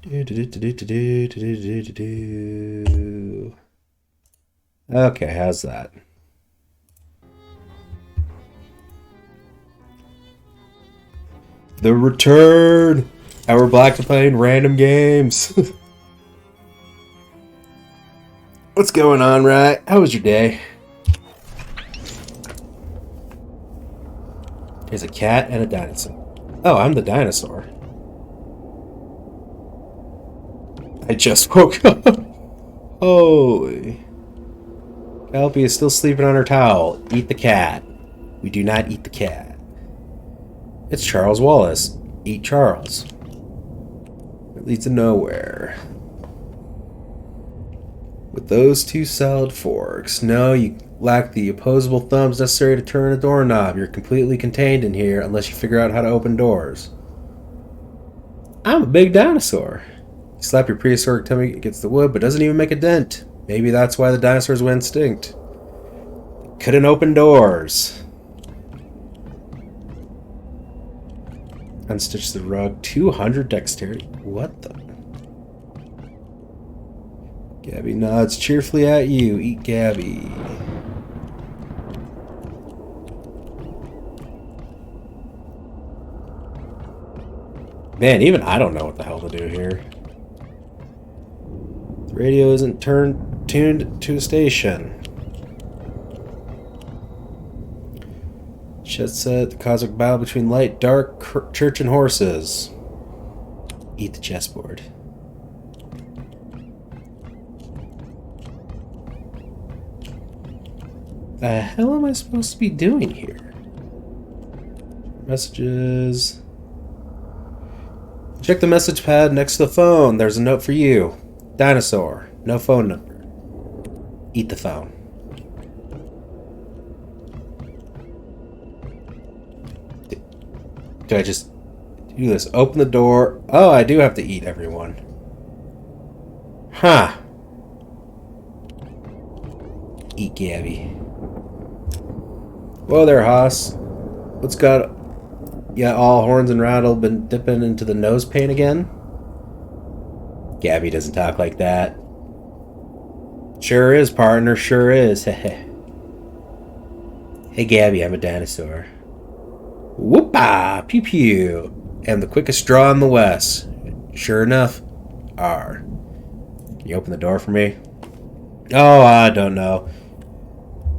Okay, how's that? The return! Our Black to playing random games. What's going on, right? How was your day? There's a cat and a dinosaur. Oh, I'm the dinosaur. I just woke up. Holy. Calpy is still sleeping on her towel. Eat the cat. We do not eat the cat. It's Charles Wallace. Eat Charles. It leads to nowhere. With those two solid forks. No, you lack the opposable thumbs necessary to turn a doorknob. You're completely contained in here unless you figure out how to open doors. I'm a big dinosaur. You slap your prehistoric tummy against the wood, but doesn't even make a dent. Maybe that's why the dinosaurs went extinct. They couldn't open doors. Unstitch the rug. 200 dexterity. What the? Gabby nods cheerfully at you. Eat Gabby. Man, even I don't know what the hell to do here. The radio isn't tuned to a station. Chet said the cosmic battle between light, dark, church, and horses. Eat the chessboard. The hell am I supposed to be doing here? Messages. Check the message pad next to the phone. There's a note for you. Dinosaur. No phone number. Eat the phone. Do I just do this? Open the door. Oh, I do have to eat everyone. Huh. Eat Gabby. Whoa there, Haas. What's got ya all horns and rattle been dipping into the nose paint again? Gabby doesn't talk like that. Sure is, partner, sure is. Hey, Gabby, I'm a dinosaur. Whoop-ah! Pew pew! And the quickest draw in the West. Sure enough, R. Can you open the door for me? Oh, I don't know.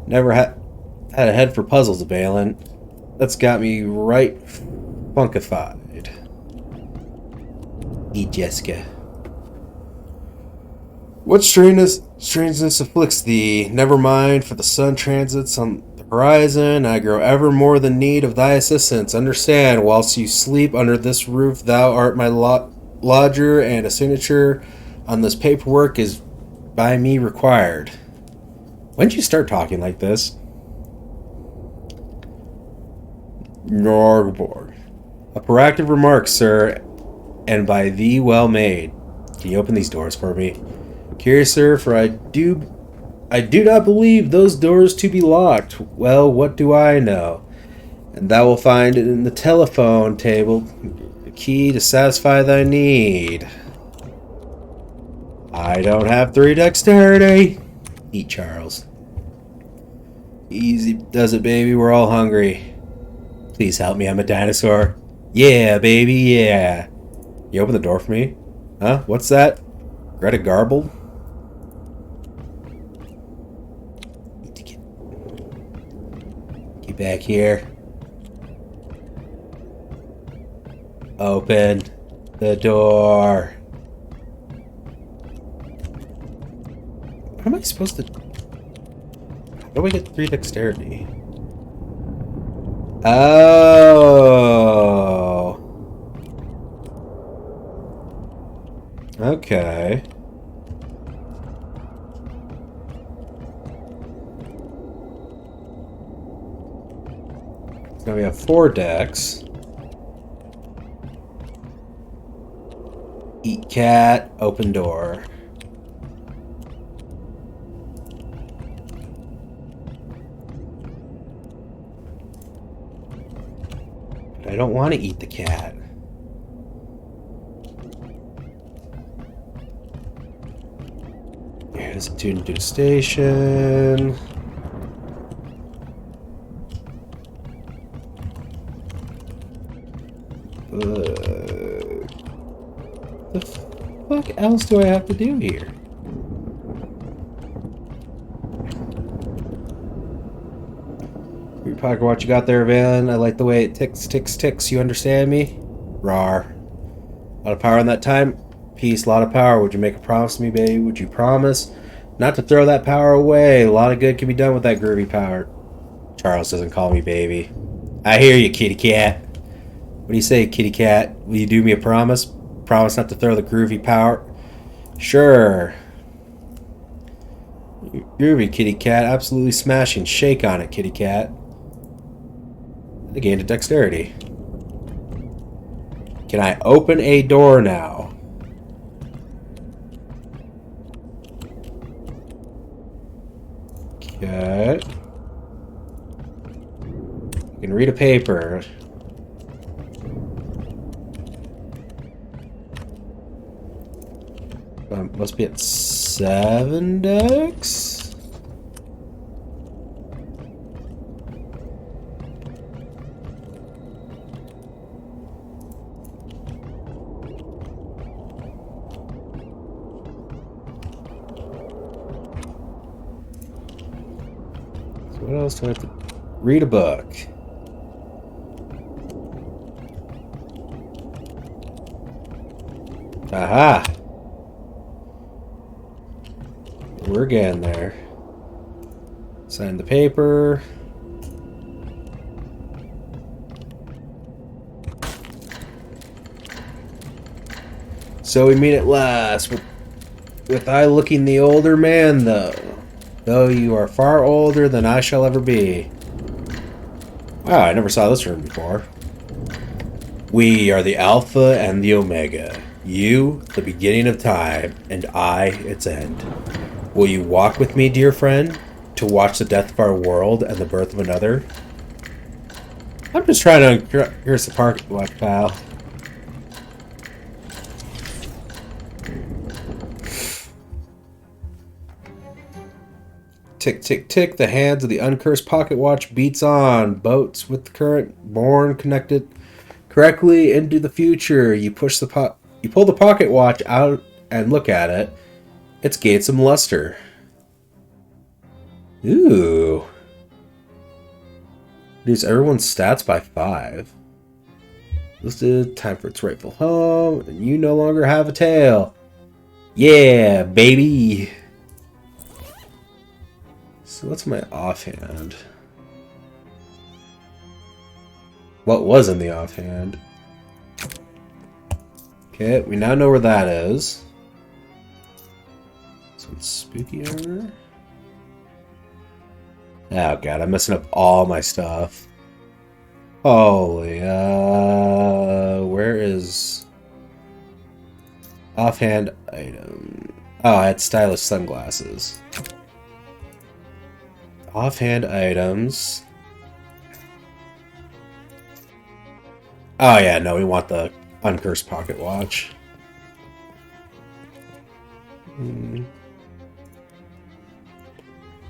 Never had a head for puzzles, Balin. That's got me right funkified. Eat Jessica. What strangeness afflicts thee? Never mind, for the sun transits on the horizon. I grow ever more the need of thy assistance. Understand, whilst you sleep under this roof, thou art my lodger, and a signature on this paperwork is by me required. When did you start talking like this? Norgborg. A proactive remark, sir, and by thee well made. Can you open these doors for me? Curious, sir, for I do not believe those doors to be locked. Well, what do I know? And thou will find it in the telephone table, the key to satisfy thy need. I don't have 3 dexterity. Eat Charles. Easy does it, baby. We're all hungry. Please help me. I'm a dinosaur. Yeah, baby, yeah. You open the door for me? Huh? What's that? Greta Garbled? Get back here. Open the door. How am I supposed to... How do I get 3 dexterity? Oh. Okay. So we have 4 decks. Eat cat, open door. But I don't want to eat the cat. Is it tuned to the station? The fuck else do I have to do here? Your pocket watch you got there, Van. I like the way it ticks, ticks, ticks. You understand me? Rawr. A lot of power in that time? Peace, a lot of power. Would you make a promise to me, baby? Would you promise not to throw that power away? A lot of good can be done with that groovy power. Charles doesn't call me baby. I hear you, kitty cat. What do you say, kitty cat? Will you do me a promise? Promise not to throw the groovy power? Sure. Groovy, kitty cat. Absolutely smashing. Shake on it, kitty cat. I gained a dexterity. Can I open a door now? Okay. I can read a paper. Must be at 7 decks? So what else do I have to read? A book. Aha! We're getting there. Sign the paper. So we meet at last, with I looking the older man, though you are far older than I shall ever be. Wow, I never saw this room before. We are the Alpha and the Omega. You, the beginning of time, and I, its end. Will you walk with me, dear friend, to watch the death of our world and the birth of another? I'm just trying to... Here's the park, watch, pal. Tick, tick, tick. The hands of the uncursed pocket watch beats on. Boats with the current born connected correctly into the future. You pull the pocket watch out and look at it. It's gained some luster. Ooh. Reduce everyone's stats by 5. Listed. Time for its rightful home. And you no longer have a tail. Yeah, baby. So what's my offhand? What was in the offhand? Okay, we now know where that is. Spooky armor. Oh god, I'm messing up all my stuff. Holy, where is offhand item? Oh, I had stylish sunglasses. Offhand items. Oh yeah, no, we want the uncursed pocket watch.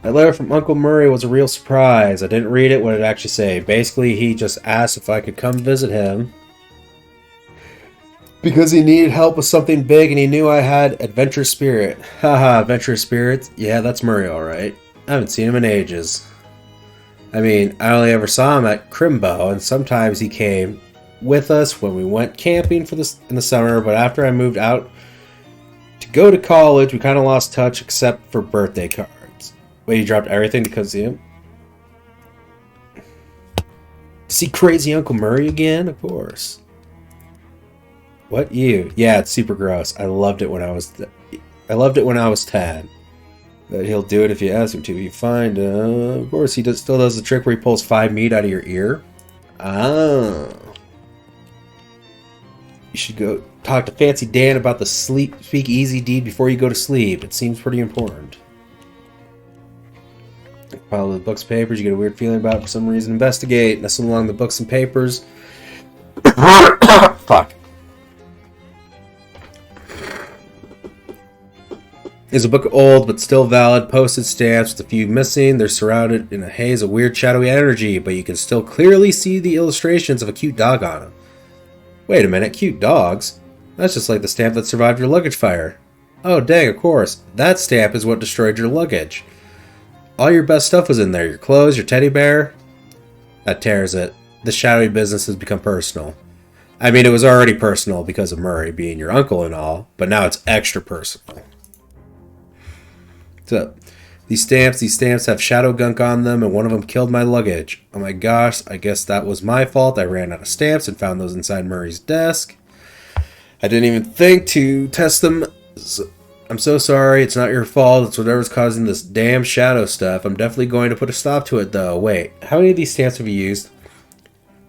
That letter from Uncle Murray was a real surprise. I didn't read it, what did it actually say? Basically, he just asked if I could come visit him because he needed help with something big and he knew I had adventurous spirit. Haha, adventurous spirit? Yeah, that's Murray alright. I haven't seen him in ages. I mean, I only ever saw him at Crimbo, and sometimes he came with us when we went camping in the summer, but after I moved out to go to college, we kind of lost touch except for birthday cards. Wait, you dropped everything to come see him? See crazy Uncle Murray again? Of course. What, you? Yeah, it's super gross. I loved it when I was 10. But he'll do it if you ask him to. You find, of course, he still does the trick where he pulls 5 meat out of your ear. Oh. You should go talk to Fancy Dan about the speak easy deed before you go to sleep. It seems pretty important. Pile of books and papers you get a weird feeling about for some reason. Investigate. Nestle along the books and papers. Fuck. Is a book old but still valid, postage stamps with a few missing. They're surrounded in a haze of weird shadowy energy, but you can still clearly see the illustrations of a cute dog on them. Wait a minute, cute dogs? That's just like the stamp that survived your luggage fire. Oh dang, of course. That stamp is what destroyed your luggage. All your best stuff was in there. Your clothes, your teddy bear. That tears it. The shadowy business has become personal. I mean, it was already personal because of Murray being your uncle and all, but now it's extra personal. So, these stamps have shadow gunk on them, and one of them killed my luggage. Oh my gosh, I guess that was my fault. I ran out of stamps and found those inside Murray's desk. I didn't even think to test them. I'm so sorry, it's not your fault. It's whatever's causing this damn shadow stuff. I'm definitely going to put a stop to it, though. Wait, how many of these stamps have you used?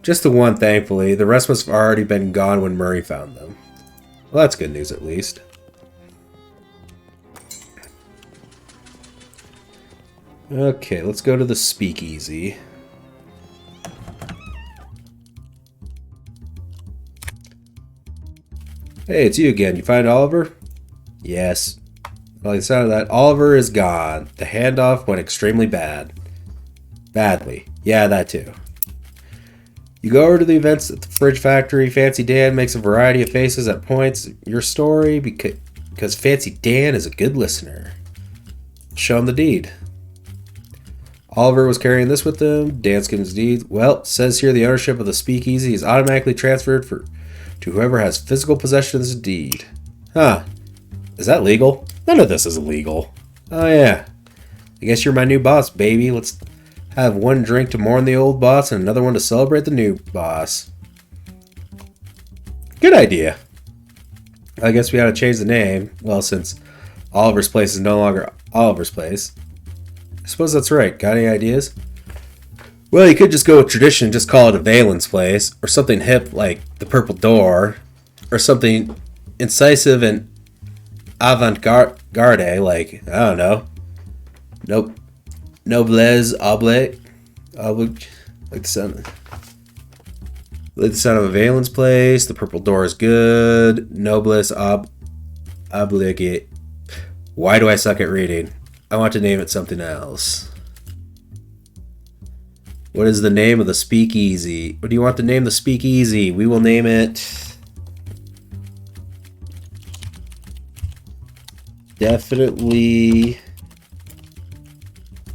Just the one, thankfully. The rest must have already been gone when Murray found them. Well, that's good news, at least. Okay, let's go to the speakeasy. Hey, it's you again. You find Oliver? Yes. Well, the sound of that, Oliver is gone. The handoff went extremely bad. Badly. Yeah, that too. You go over to the events at the Fridge Factory. Fancy Dan makes a variety of faces at points. Your story, because Fancy Dan is a good listener. Show him the deed. Oliver was carrying this with him. Dan skims his deed. Well, it says here the ownership of the speakeasy is automatically transferred to whoever has physical possession of this deed. Huh. Is that legal? None of this is illegal. Oh yeah. I guess you're my new boss, baby. Let's have one drink to mourn the old boss and another one to celebrate the new boss. Good idea. I guess we ought to change the name. Well, since Oliver's Place is no longer Oliver's Place. I suppose that's right. Got any ideas? Well, you could just go with tradition and just call it a Valen's Place, or something hip like the Purple Door, or something incisive and avant-garde like, I don't know. Nope. Noblesse oblige, like the sound of a Valen's Place. The Purple Door is good. Noblesse oblige. Why do I suck at reading? I want to name it something else. What is the name of the speakeasy? What do you want to name the speakeasy? We will name it... Definitely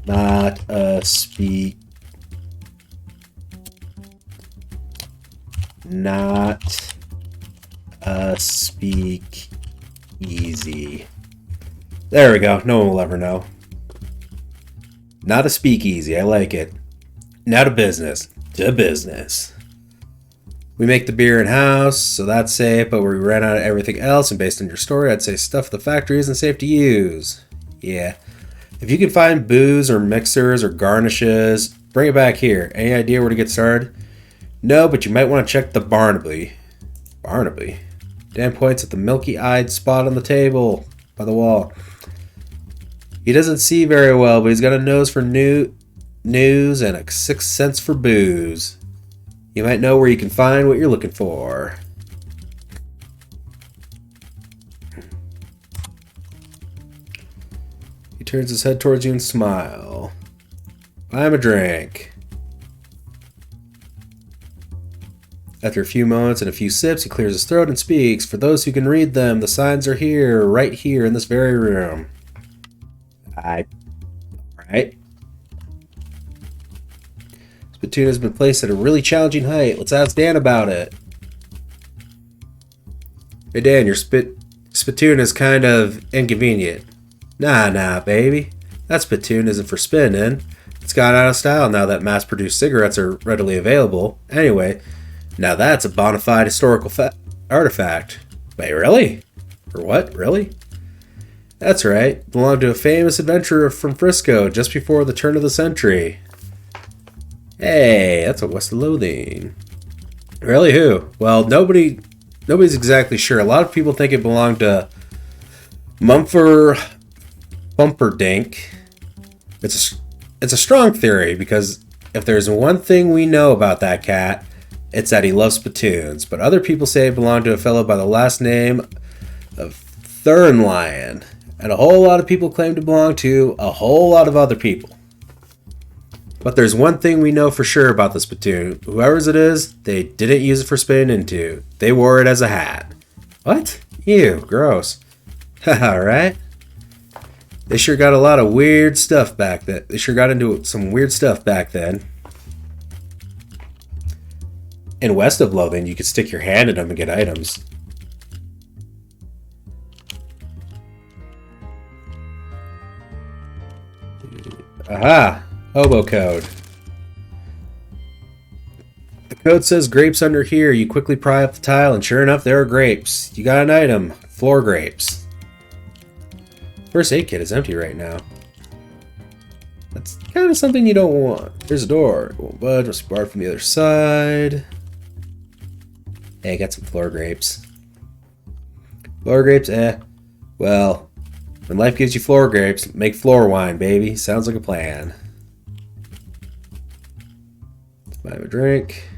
not a speakeasy. There we go. No one will ever know. Not a speakeasy. I like it. Now to business. To business. We make the beer in-house, so that's safe, but we ran out of everything else, and based on your story, I'd say stuff at the factory isn't safe to use. Yeah. If you can find booze or mixers or garnishes, bring it back here. Any idea where to get started? No, but you might want to check the Barnaby. Barnaby? Dan points at the milky-eyed spot on the table by the wall. He doesn't see very well, but he's got a nose for news and a sixth sense for booze. You might know where you can find what you're looking for. He turns his head towards you and smile. Buy him a drink. After a few moments and a few sips, he clears his throat and speaks. For those who can read them, the signs are here, right here in this very room. Alright. Spittoon has been placed at a really challenging height. Let's ask Dan about it. Hey Dan, your spittoon is kind of inconvenient. Nah, baby. That spittoon isn't for spinning. It's gone out of style now that mass-produced cigarettes are readily available. Anyway, now that's a bona fide historical artifact. Wait, really? Or what? Really? That's right. Belonged to a famous adventurer from Frisco just before the turn of the century. Hey, that's a West of Loathing. Really, who? Well, nobody's exactly sure. A lot of people think it belonged to Mumford Bumperdink. It's a strong theory because if there's one thing we know about that cat, it's that he loves spittoons. But other people say it belonged to a fellow by the last name of Thurnlion. And a whole lot of people claim to belong to a whole lot of other people. But there's one thing we know for sure about this platoon. Whoever's it is, they didn't use it for spitting into. They wore it as a hat. What? Ew, gross. Haha, right? They sure got a lot of weird stuff back then. They sure got into some weird stuff back then. And west of Lothing, you could stick your hand in them and get items. Aha! Hobo code. The code says grapes under here. You quickly pry up the tile, and sure enough, there are grapes. You got an item. Floor grapes. First aid kit is empty right now. That's kind of something you don't want. There's a door. It won't budge. Must be barred from the other side. Hey, I got some floor grapes. Floor grapes, eh. Well, when life gives you floor grapes, make floor wine, baby. Sounds like a plan. Let's buy him a drink.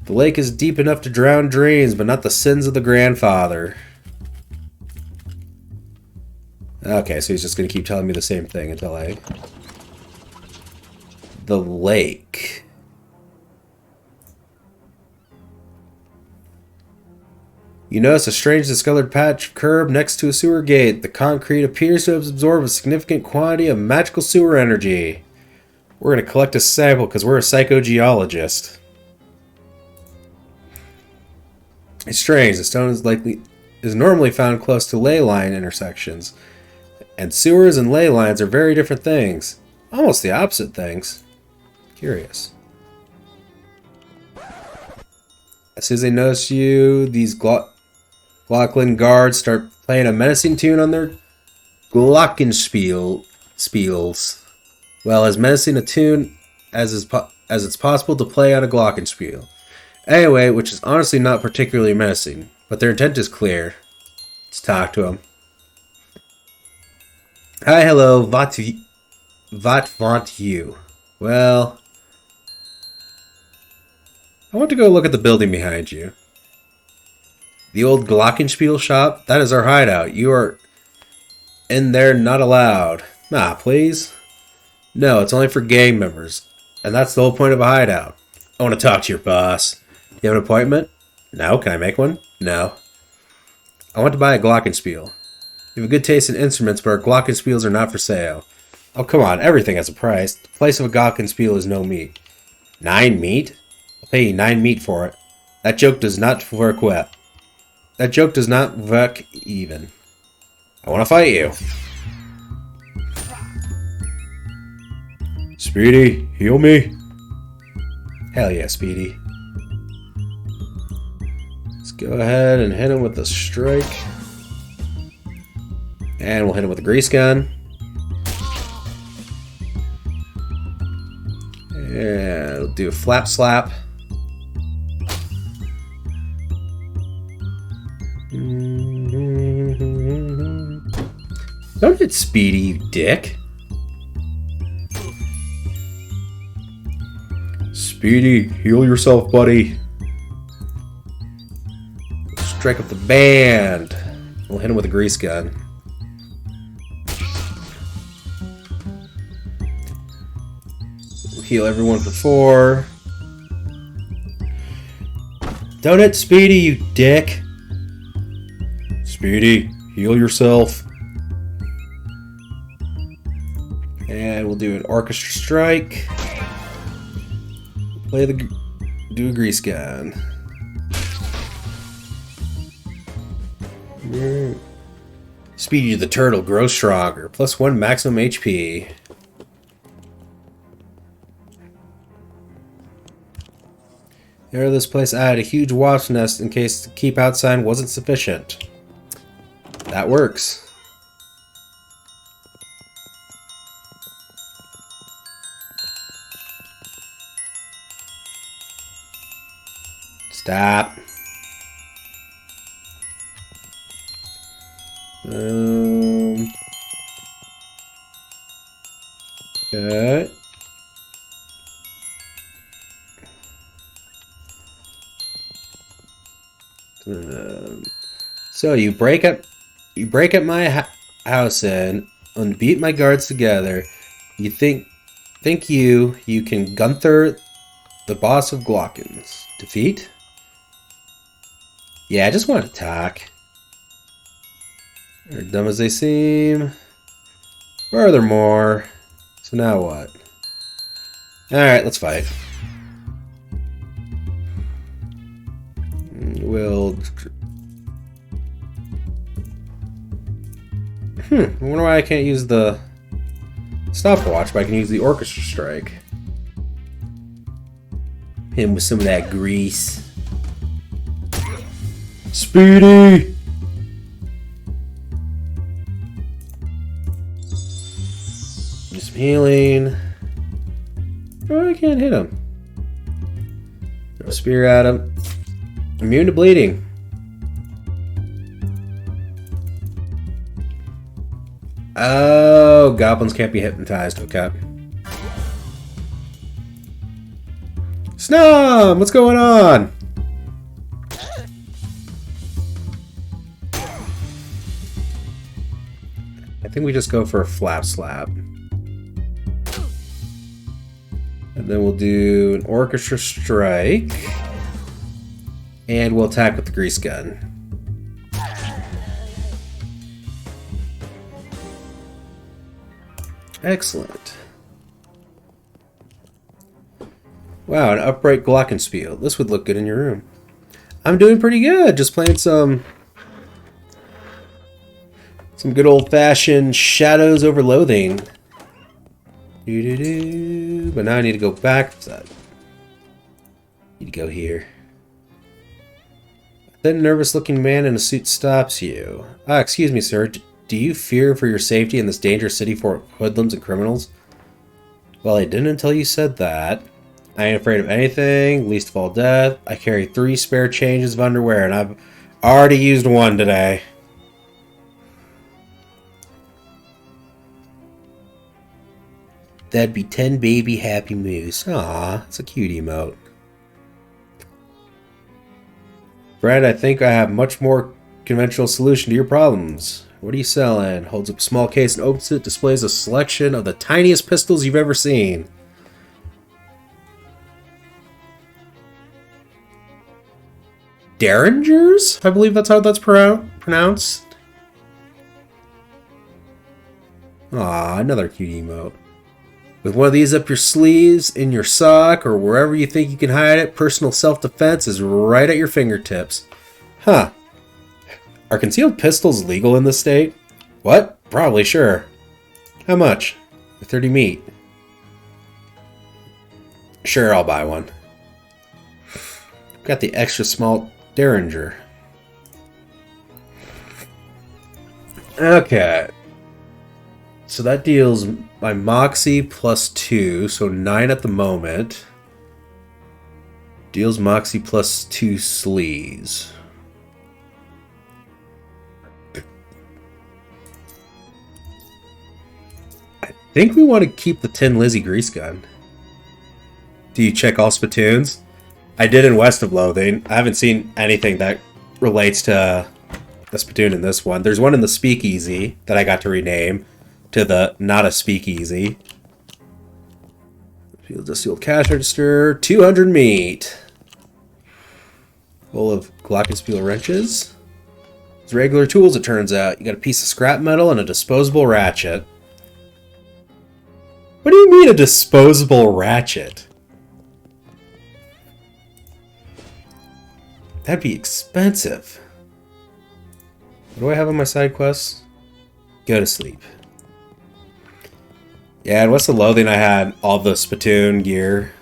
The lake is deep enough to drown dreams, but not the sins of the grandfather. Okay, so he's just going to keep telling me the same thing until I... The lake. You notice a strange discolored patch of curb next to a sewer gate. The concrete appears to have absorbed a significant quantity of magical sewer energy. We're going to collect a sample because we're a psychogeologist. It's strange. The stone is normally found close to ley line intersections. And sewers and ley lines are very different things. Almost the opposite things. Curious. As soon as they notice you, these Glocklin guards start playing a menacing tune on their glockenspiels. Well, as menacing a tune as it's possible to play on a glockenspiel. Anyway, which is honestly not particularly menacing, but their intent is clear. Let's talk to them. Hi, hello, what want you? Well, I want to go look at the building behind you. The old Glockenspiel shop? That is our hideout. You are in there not allowed. Nah, please. No, it's only for gang members. And that's the whole point of a hideout. I want to talk to your boss. You have an appointment? No. Can I make one? No. I want to buy a Glockenspiel. You have a good taste in instruments, but our Glockenspiels are not for sale. Oh, come on. Everything has a price. The price of a Glockenspiel is no meat. 9 meat? I'll pay you 9 meat for it. That joke does not work well. That joke does not work even. I want to fight you. Speedy, heal me. Hell yeah, Speedy. Let's go ahead and hit him with the strike. And we'll hit him with the grease gun. And we'll do a flap slap. Don't hit Speedy, you dick. Speedy, heal yourself, buddy. Strike up the band. We'll hit him with a grease gun. We'll heal everyone for 4. Don't hit Speedy, you dick. Speedy, heal yourself. And we'll do an orchestra strike. Do a grease gun. Speedy the turtle grows stronger. +1 maximum HP. Near this place, I had a huge wasp nest in case the keep out sign wasn't sufficient. That works. Stop. Okay. So you break up You break up my house in and beat my guards together. You think you can Gunther, the boss of Glockens. Defeat? Yeah, I just want to talk. They're dumb as they seem. Furthermore, so now what? Alright, let's fight. We'll... I wonder why I can't use the stopwatch, but I can use the orchestra strike. Him with some of that grease. Speedy! Just healing. Oh, I can't hit him. Throw a spear at him. Immune to bleeding. Oh, goblins can't be hypnotized. Okay. Snom! What's going on? I think we just go for a flap slap. And then we'll do an orchestra strike. And we'll attack with the grease gun. Excellent. Wow, an upright glockenspiel. This would look good in your room. I'm doing pretty good. Just playing some good old-fashioned Shadows over Loathing. But now I need to go back. Need to go here. Then nervous-looking man in a suit stops you. Excuse me, sir. Do you fear for your safety in this dangerous city for hoodlums and criminals? Well, I didn't until you said that. I ain't afraid of anything, least of all death. I carry 3 spare changes of underwear, and I've already used 1 today. That'd be 10 baby happy moose. Aw, it's a cute emote. Fred, I think I have much more conventional solution to your problems. What are you selling? Holds up a small case and opens it. Displays a selection of the tiniest pistols you've ever seen. Derringers? I believe that's how that's pronounced. Aw, another cute emote. With one of these up your sleeves, in your sock, or wherever you think you can hide it, personal self-defense is right at your fingertips. Huh. Are concealed pistols legal in this state? What? Probably, sure. How much? 30 meat. Sure, I'll buy one. Got the extra small Derringer. Okay. So that deals my Moxie plus 2, so 9 at the moment. Deals Moxie plus 2 sleaze. I think we want to keep the Tin Lizzie grease gun. Do you check all spittoons? I did in West of Loathing. I haven't seen anything that relates to the spittoon in this one. There's one in the Speakeasy that I got to rename to the Not a Speakeasy. Field just the old cash register. 200 meat. Full of glockenspiel wrenches. It's regular tools, it turns out. You got a piece of scrap metal and a disposable ratchet. What do you mean a disposable ratchet? That'd be expensive. What do I have on my side quests? Go to sleep. Yeah, and What's the Loathing? I had all the spittoon gear.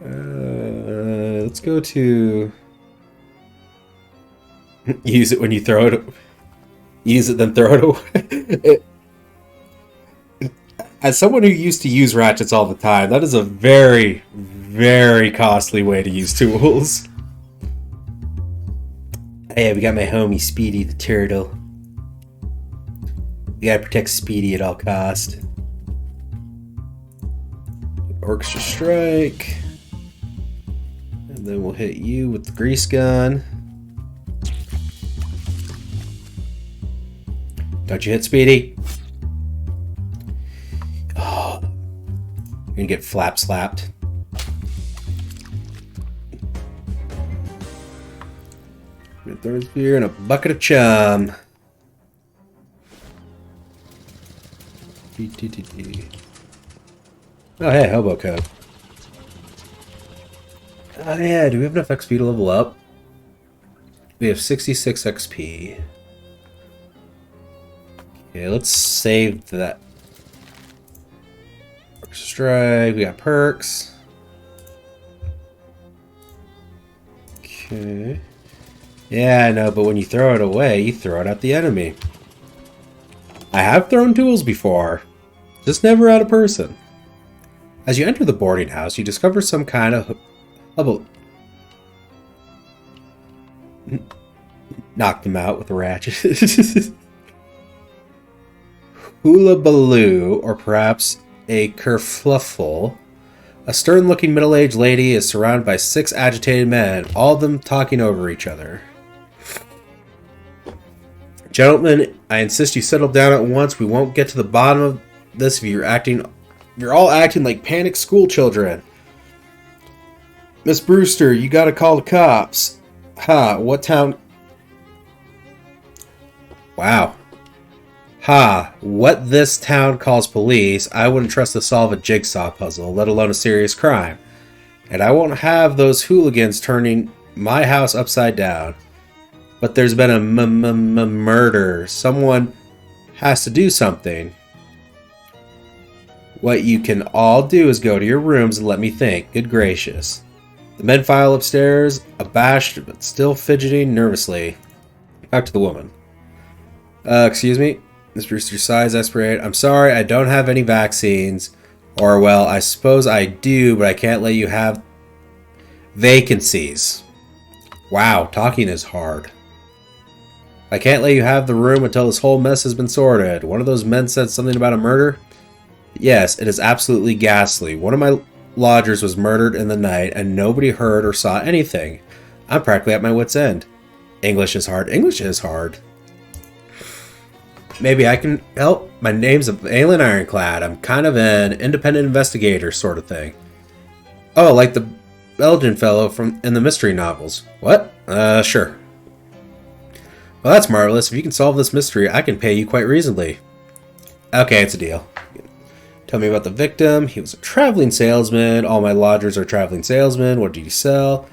Let's go to... Use it when you throw it. Use it, then throw it away. As someone who used to use ratchets all the time, that is a very, very costly way to use tools. Hey, we got my homie Speedy the Turtle. We gotta protect Speedy at all cost. Orchestra Strike. And then we'll hit you with the grease gun. Don't you hit Speedy. Oh, you're gonna get flap slapped. Throw his beer in a bucket of chum. Oh, hey, hobo code. Oh, yeah, do we have enough XP to level up? We have 66 XP. Okay, let's save that. Strike, we got perks. Okay. Yeah, I know, but when you throw it away, you throw it at the enemy. I have thrown tools before, just never at a person. As you enter the boarding house, you discover some kind of knock them out with a ratchet. Hullabaloo, or perhaps a kerfluffle. A stern-looking middle-aged lady is surrounded by 6 agitated men, all of them talking over each other. Gentlemen, I insist you settle down at once. We won't get to the bottom of this if you're all acting like panicked school children. Miss Brewster, you gotta call the cops. Ha, what town... Wow. Ha, what this town calls police, I wouldn't trust to solve a jigsaw puzzle, let alone a serious crime. And I won't have those hooligans turning my house upside down. But there's been a murder. Someone has to do something. What you can all do is go to your rooms and let me think. Good gracious. The men file upstairs, abashed but still fidgeting nervously. Back to the woman. Excuse me? Miss Brewster sighs, desperate. I'm sorry, I don't have any vaccines. Or, well, I suppose I do, but I can't let you have vacancies. Wow, talking is hard. I can't let you have the room until this whole mess has been sorted. One of those men said something about a murder? Yes, it is absolutely ghastly. One of my lodgers was murdered in the night, and nobody heard or saw anything. I'm practically at my wit's end. English is hard. English is hard. Maybe I can help. My name's Aelin Ironclad. I'm kind of an independent investigator sort of thing. Oh, like the Belgian fellow in the mystery novels. What? Sure. Well, that's marvelous. If you can solve this mystery, I can pay you quite reasonably. Okay, it's a deal. Tell me about the victim. He was a traveling salesman. All my lodgers are traveling salesmen. What did he sell?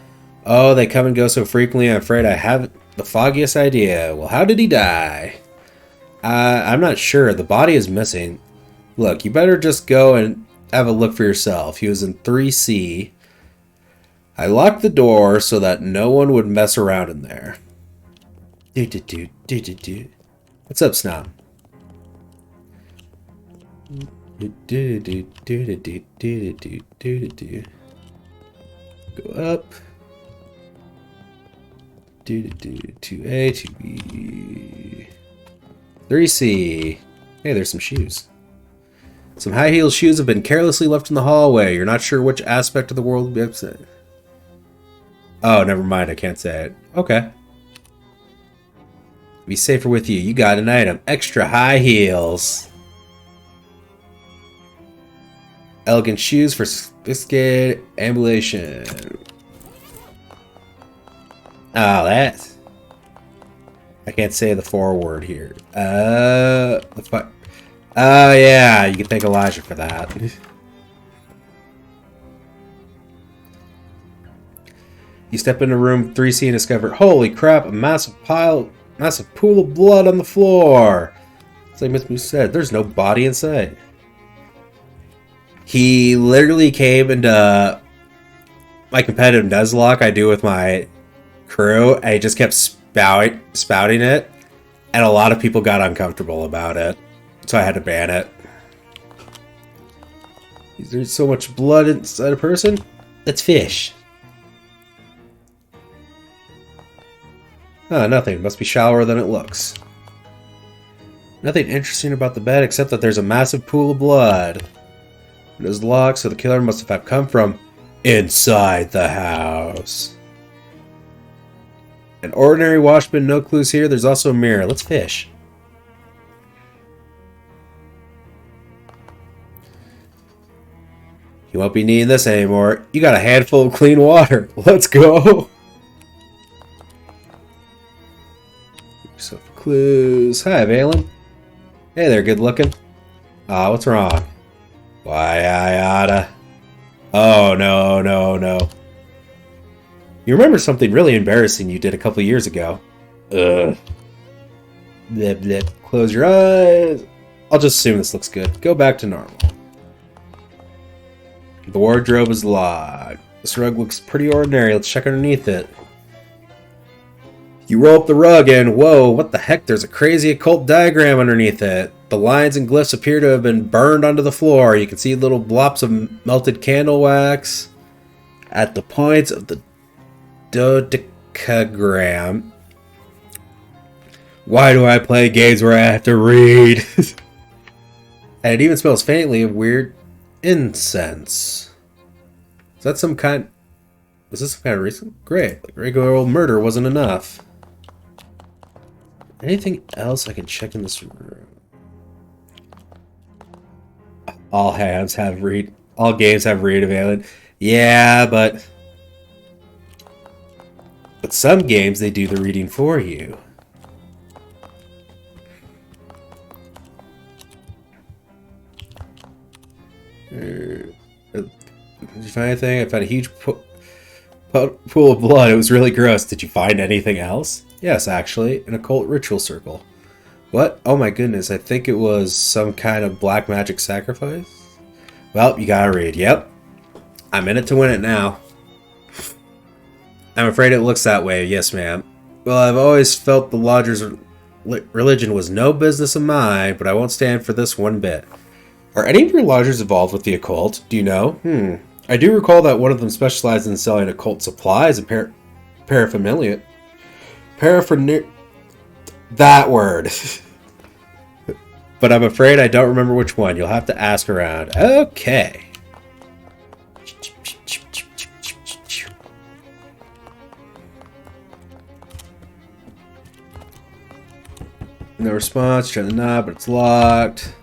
Oh, they come and go so frequently, I'm afraid I haven't the foggiest idea. Well, how did he die? I'm not sure. The body is missing. Look, you better just go and have a look for yourself. He was in 3C. I locked the door so that no one would mess around in there. What's up, Snob? Go up. 2A, 2B. 3C. Hey, there's some shoes. Some high-heeled shoes have been carelessly left in the hallway. You're not sure which aspect of the world will be upset. Oh, never mind. I can't say it. Okay. Be safer with you. You got an item. Extra high heels. Elegant shoes for sophisticated ambulation. Oh, that. I can't say the foreword here. Oh, yeah. You can thank Elijah for that. You step into room 3C and discover, holy crap, a massive pool of blood on the floor. It's like Miss Moose said, there's no body in sight. He literally came into my competitive Nuzlocke I do with my crew, and he just kept spouting it, and a lot of people got uncomfortable about it, so I had to ban it. Is there so much blood inside a person? That's fish. Oh, nothing. Must be shallower than it looks. Nothing interesting about the bed except that there's a massive pool of blood. It is locked, so the killer must have come from inside the house. An ordinary wash bin, no clues here. There's also a mirror. Let's fish. You won't be needing this anymore. You got a handful of clean water. Let's go. So clues. Hi, Valen. Hey there, good looking. What's wrong? Why, I oughta. Oh, no, no, no. You remember something really embarrassing you did a couple years ago? Ugh. Blip, blip. Close your eyes. I'll just assume this looks good. Go back to normal. The wardrobe is locked. This rug looks pretty ordinary. Let's check underneath it. You roll up the rug and whoa, what the heck? There's a crazy occult diagram underneath it. The lines and glyphs appear to have been burned onto the floor. You can see little blobs of melted candle wax at the points of the dodecagram. Why do I play games where I have to read? And it even smells faintly of weird incense. Is that some kind... Was this some kind of recent? Great. Like regular old murder wasn't enough. Anything else I can check in this room? All games have read available. Yeah, but some games they do the reading for you. Did you find anything? I found a huge pool of blood. It was really gross. Did you find anything else? Yes, actually, an occult ritual circle. What? Oh my goodness, I think it was some kind of black magic sacrifice? Well, you gotta read. Yep. I'm in it to win it now. I'm afraid it looks that way. Yes, ma'am. Well, I've always felt the Lodger's religion was no business of mine, but I won't stand for this one bit. Are any of your lodgers involved with the occult? Do you know? I do recall that one of them specialized in selling occult supplies and paraphernalia. That word. But I'm afraid I don't remember which one. You'll have to ask around. Okay. No response. Turn the knob, but it's locked.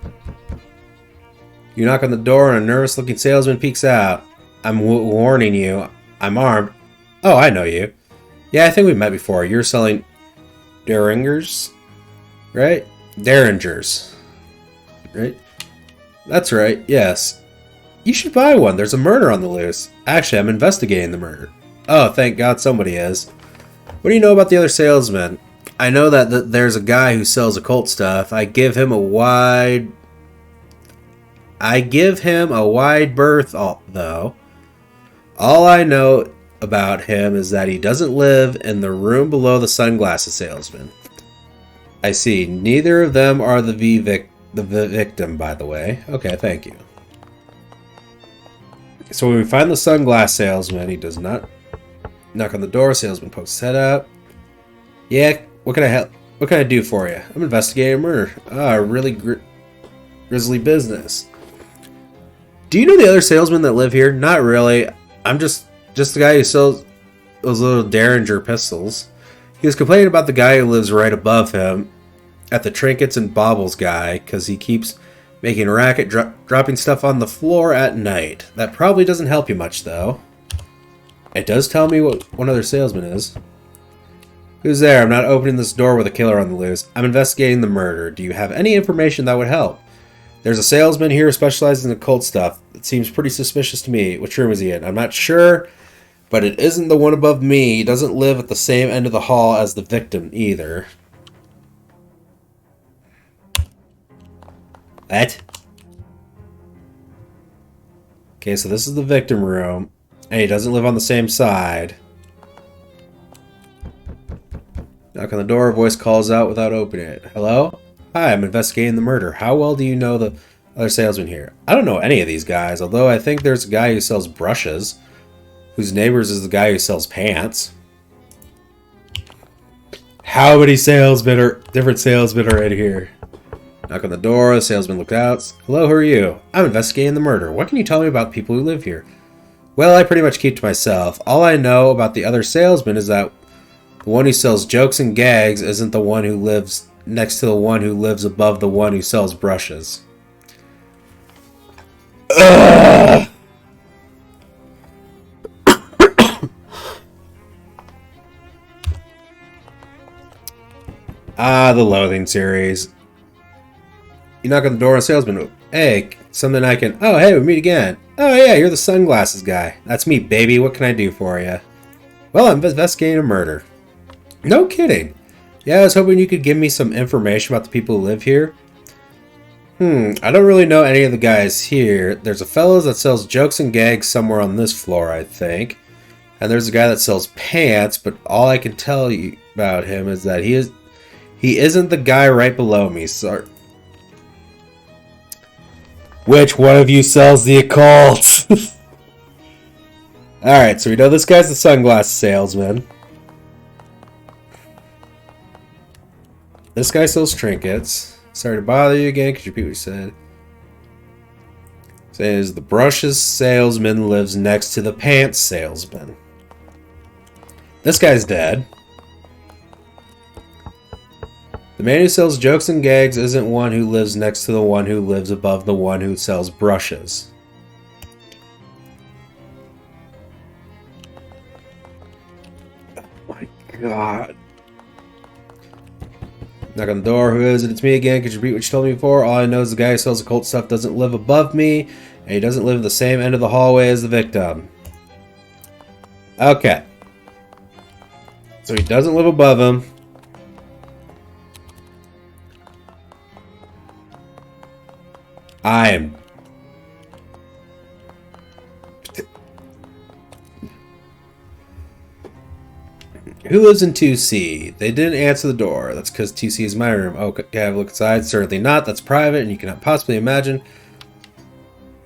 You knock on the door and a nervous-looking salesman peeks out. I'm warning you. I'm armed. Oh, I know you. Yeah, I think we've met before. You're selling Derringers, right? Derringers, right? That's right, yes. You should buy one. There's a murder on the loose. Actually, I'm investigating the murder. Oh, thank God somebody is. What do you know about the other salesman? I know that there's a guy who sells occult stuff. I give him a wide berth, though. All I know about him is that he doesn't live in the room below the sunglasses salesman. I see. Neither of them are the victim, by the way. Okay, thank you. So when we find the sunglass salesman, he does not knock on the door. Salesman pokes his head out. Yeah, what can I help? What can I do for you? I'm investigating a murder. Really grisly business. Do you know the other salesmen that live here? Not really. I'm just the guy who sells those little Derringer pistols. He was complaining about the guy who lives right above him at the trinkets and baubles guy because he keeps making a racket dropping stuff on the floor at night. That probably doesn't help you much, though. It does tell me what one other salesman is. Who's there? I'm not opening this door with a killer on the loose. I'm investigating the murder. Do you have any information that would help? There's a salesman here who specializes in occult stuff. It seems pretty suspicious to me. Which room is he in? I'm not sure, but it isn't the one above me. He doesn't live at the same end of the hall as the victim, either. What? Okay, so this is the victim room, and he doesn't live on the same side. Knock on the door, a voice calls out without opening it. Hello? Hi, I'm investigating the murder. How well do you know the other salesman here? I don't know any of these guys, although I think there's a guy who sells brushes, whose neighbors is the guy who sells pants. How many different salesmen are in here? Knock on the door, the salesman looks out. Hello, who are you? I'm investigating the murder. What can you tell me about people who live here? Well, I pretty much keep to myself. All I know about the other salesman is that the one who sells jokes and gags isn't the one who lives next to the one who lives above the one who sells brushes. Ugh! Ah, the Loathing series. You knock on the door and salesman. Hey, something I can... Oh, hey, we meet again. Oh, yeah, you're the sunglasses guy. That's me, baby. What can I do for you? Well, I'm investigating a murder. No kidding. Yeah, I was hoping you could give me some information about the people who live here. I don't really know any of the guys here. There's a fellow that sells jokes and gags somewhere on this floor, I think. And there's a guy that sells pants, but all I can tell you about him is that he isn't the guy right below me, sir. Which one of you sells the occult? Alright, so we know this guy's the sunglass salesman. This guy sells trinkets. Sorry to bother you again. Could you repeat what you said? Says the brushes salesman lives next to the pants salesman. This guy's dead. The man who sells jokes and gags isn't one who lives next to the one who lives above the one who sells brushes. Oh my god. Knock on the door. Who is it? It's me again. Could you repeat what you told me before? All I know is the guy who sells occult stuff doesn't live above me, and he doesn't live in the same end of the hallway as the victim. Okay. So he doesn't live above him. I am... Who lives in 2C? They didn't answer the door. That's because 2C is my room. Oh, can I have a look inside? Certainly not. That's private, and you cannot possibly imagine...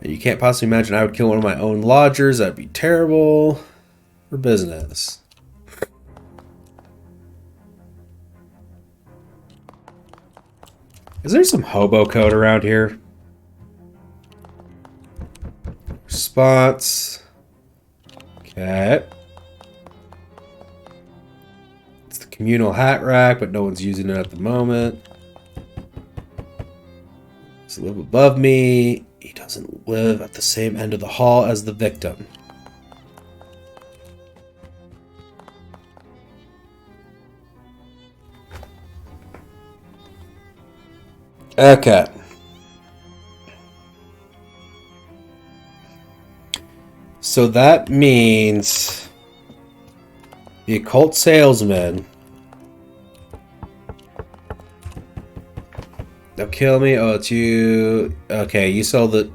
You can't possibly imagine I would kill one of my own lodgers. That'd be terrible for business. Is there some hobo code around here? Spots. Okay. It's the communal hat rack, but no one's using it at the moment. Does he live above me? He doesn't live at the same end of the hall as the victim. Okay. So that means the occult salesman. They'll kill me. Oh, it's you. Okay, you sell the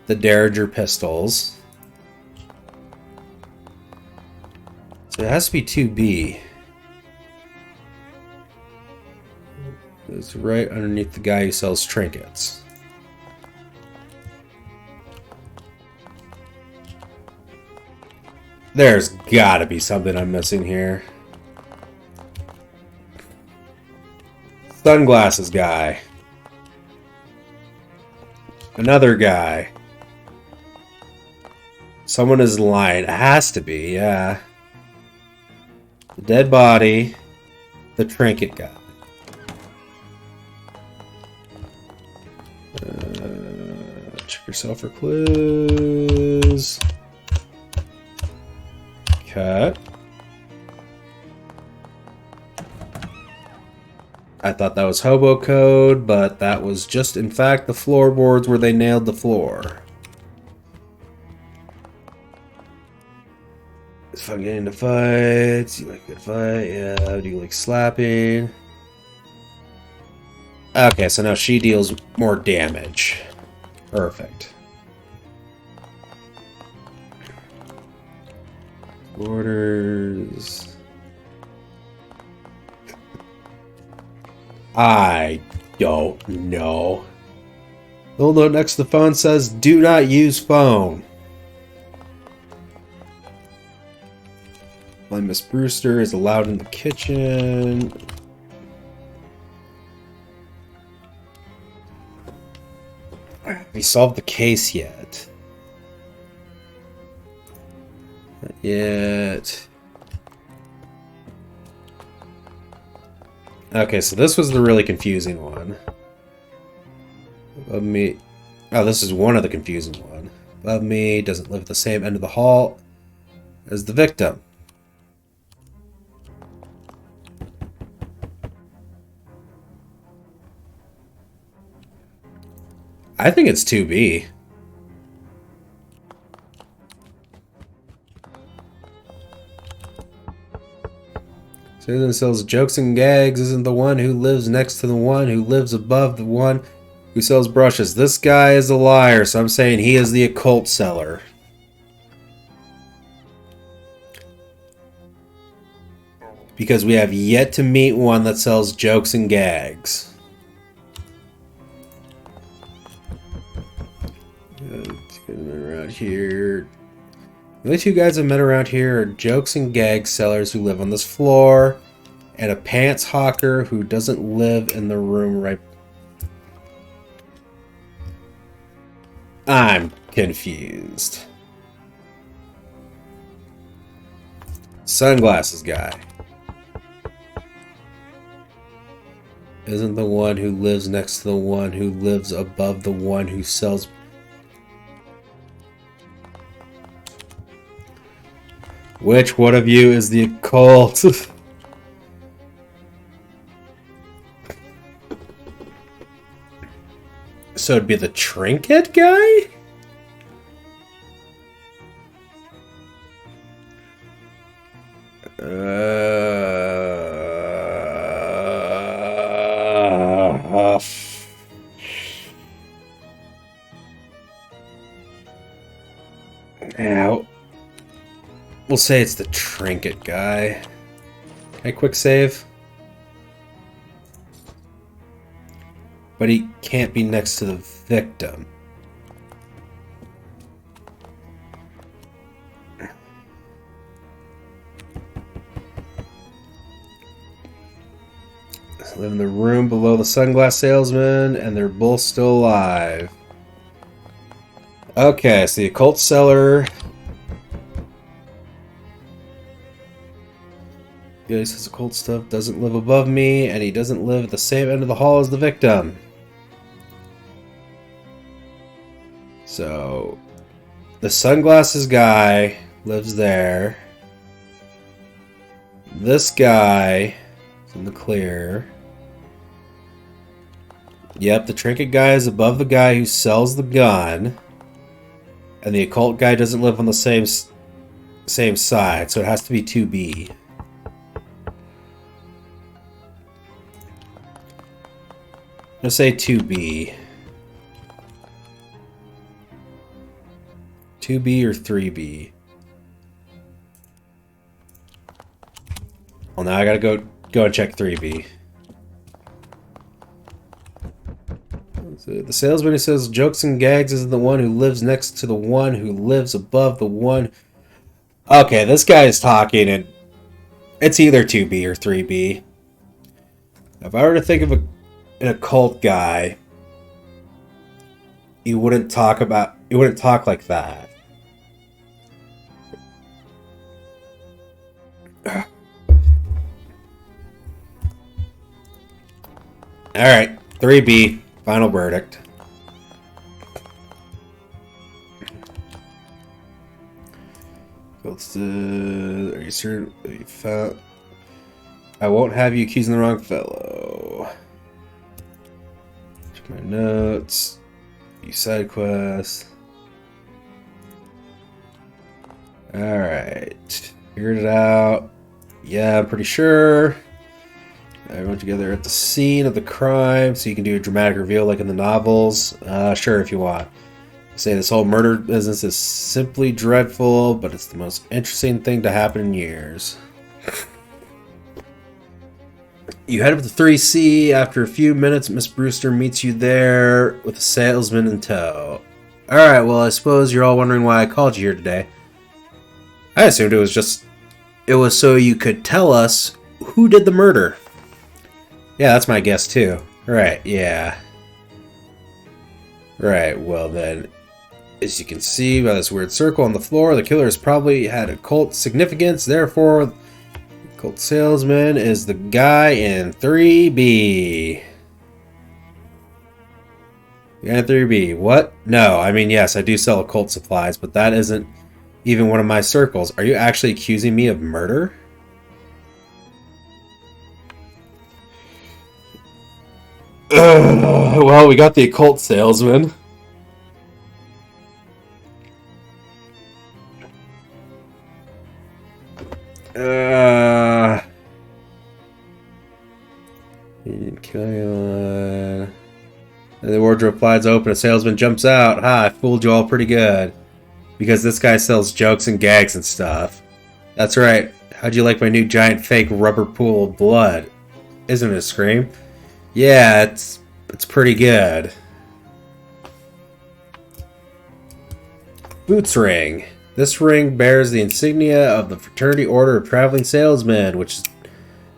Derringer pistols. So it has to be 2B. It's right underneath the guy who sells trinkets. There's gotta be something I'm missing here. Sunglasses guy. Another guy. Someone is lying. It has to be, yeah. The dead body. The trinket guy. Check yourself for clues. Okay. I thought that was hobo code, but that was just, in fact, the floorboards where they nailed the floor. It's fun getting into fights. You like a good fight? Yeah. Do you like slapping? Okay, so now she deals more damage. Perfect. Orders. I don't know. The little note next to the phone says, "Do not use phone." Blind Miss Brewster is allowed in the kitchen. Have we solved the case yet? Not yet. Okay, so this was the really confusing one. Above me. Oh, this is one of the confusing one. Above me doesn't live at the same end of the hall as the victim. I think it's 2B. Susan sells jokes and gags isn't the one who lives next to the one who lives above the one who sells brushes. This guy is a liar, so I'm saying he is the occult seller. Because we have yet to meet one that sells jokes and gags. Around here. The only two guys I've met around here are jokes and gag sellers who live on this floor, and a pants hawker who doesn't live in the room right. I'm confused. Sunglasses guy. Isn't the one who lives next to the one who lives above the one who sells. Which one of you is the occult? So it'd be the trinket guy? Now, we'll say it's the trinket guy. Can I quick save? But he can't be next to the victim. They live in the room below the sunglass salesman, and they're both still alive. Okay, so the occult seller. Guy who says occult stuff doesn't live above me, and he doesn't live at the same end of the hall as the victim. So, the sunglasses guy lives there. This guy is in the clear. Yep, the trinket guy is above the guy who sells the gun. And the occult guy doesn't live on the same side, so it has to be 2B. Let's say 2B. 2B or 3B? Well, now I gotta go and check 3B. The salesman who says jokes and gags is the one who lives next to the one who lives above the one. Okay, this guy is talking, and it's either 2B or 3B. If I were to think of an occult guy, he wouldn't talk like that. Alright, 3B. Final verdict. Are you certain you found? I won't have you accusing the wrong fellow. Check my notes. You side quest. Alright. Figured it out. Yeah, I'm pretty sure. Everyone together at the scene of the crime, so you can do a dramatic reveal like in the novels. Sure, if you want. Say this whole murder business is simply dreadful, but it's the most interesting thing to happen in years. You head up to 3C. After a few minutes, Miss Brewster meets you there with a salesman in tow. Alright, well, I suppose you're all wondering why I called you here today. I assumed it was so you could tell us who did the murder. Yeah, that's my guess too. Right, yeah. Right, well then, as you can see by this weird circle on the floor, the killer has probably had occult significance, therefore, the occult salesman is the guy in 3B. The guy in 3B, what? No, I mean, yes, I do sell occult supplies, but that isn't even one of my circles. Are you actually accusing me of murder? Well, we got the occult salesman. Kill you. And the wardrobe slides open. A salesman jumps out. Ha! I fooled you all pretty good. Because this guy sells jokes and gags and stuff. That's right. How'd you like my new giant fake rubber pool of blood? Isn't it a scream? Yeah, it's pretty good. Boots ring. This ring bears the insignia of the Fraternity Order of Traveling Salesmen, which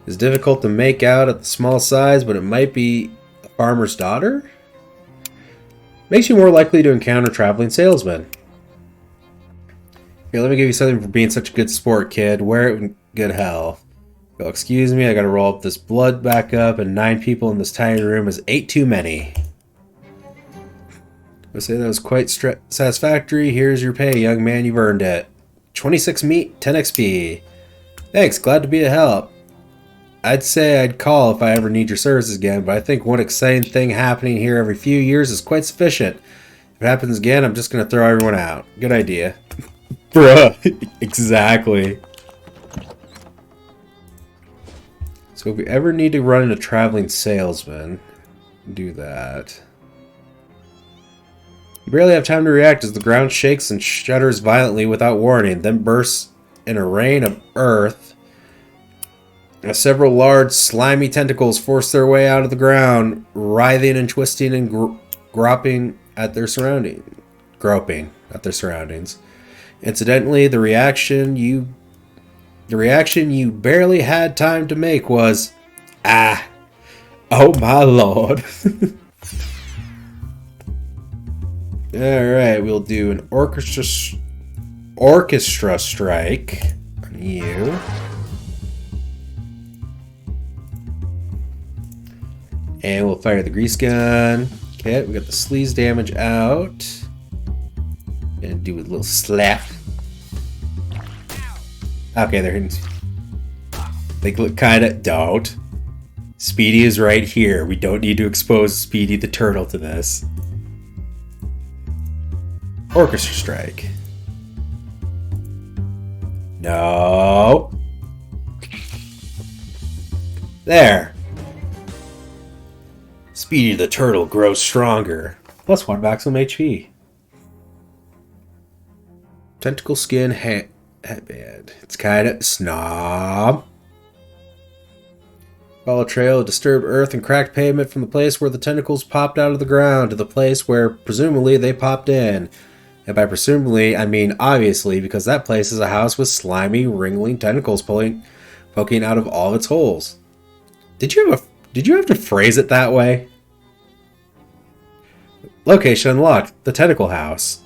is difficult to make out at the small size, but it might be a farmer's daughter? Makes you more likely to encounter traveling salesmen. Here, let me give you something for being such a good sport, kid. Wear it in good health. Oh, excuse me, I gotta roll up this blood back up, and 9 people in this tiny room is 8 too many. I say that was quite satisfactory. Here's your pay, young man. You've earned it. 26 meat, 10 XP. Thanks, glad to be a help. I'd say I'd call if I ever need your services again, but I think one exciting thing happening here every few years is quite sufficient. If it happens again, I'm just going to throw everyone out. Good idea. Bruh, exactly. So if we ever need to run into traveling salesmen, do that. You barely have time to react as the ground shakes and shudders violently without warning, then bursts in a rain of earth. As several large, slimy tentacles force their way out of the ground, writhing and twisting and groping at their surroundings. Incidentally, the reaction you barely had time to make was, ah, oh my lord. Alright, we'll do an orchestra strike on you. And we'll fire the grease gun. Okay, we got the sleaze damage out. Gonna do a little slap. Okay, they're hitting. They look kinda. Don't. Speedy is right here. We don't need to expose Speedy the Turtle to this. Orchestra strike. No. There. Speedy the Turtle grows stronger. Plus 1 maximum HP. Tentacle skin headband. It's kinda snob. Follow a trail of disturbed earth and cracked pavement from the place where the tentacles popped out of the ground to the place where presumably they popped in. And by presumably, I mean obviously, because that place is a house with slimy, wriggling tentacles poking out of all its holes. Did you have to phrase it that way? Location unlocked. The tentacle house.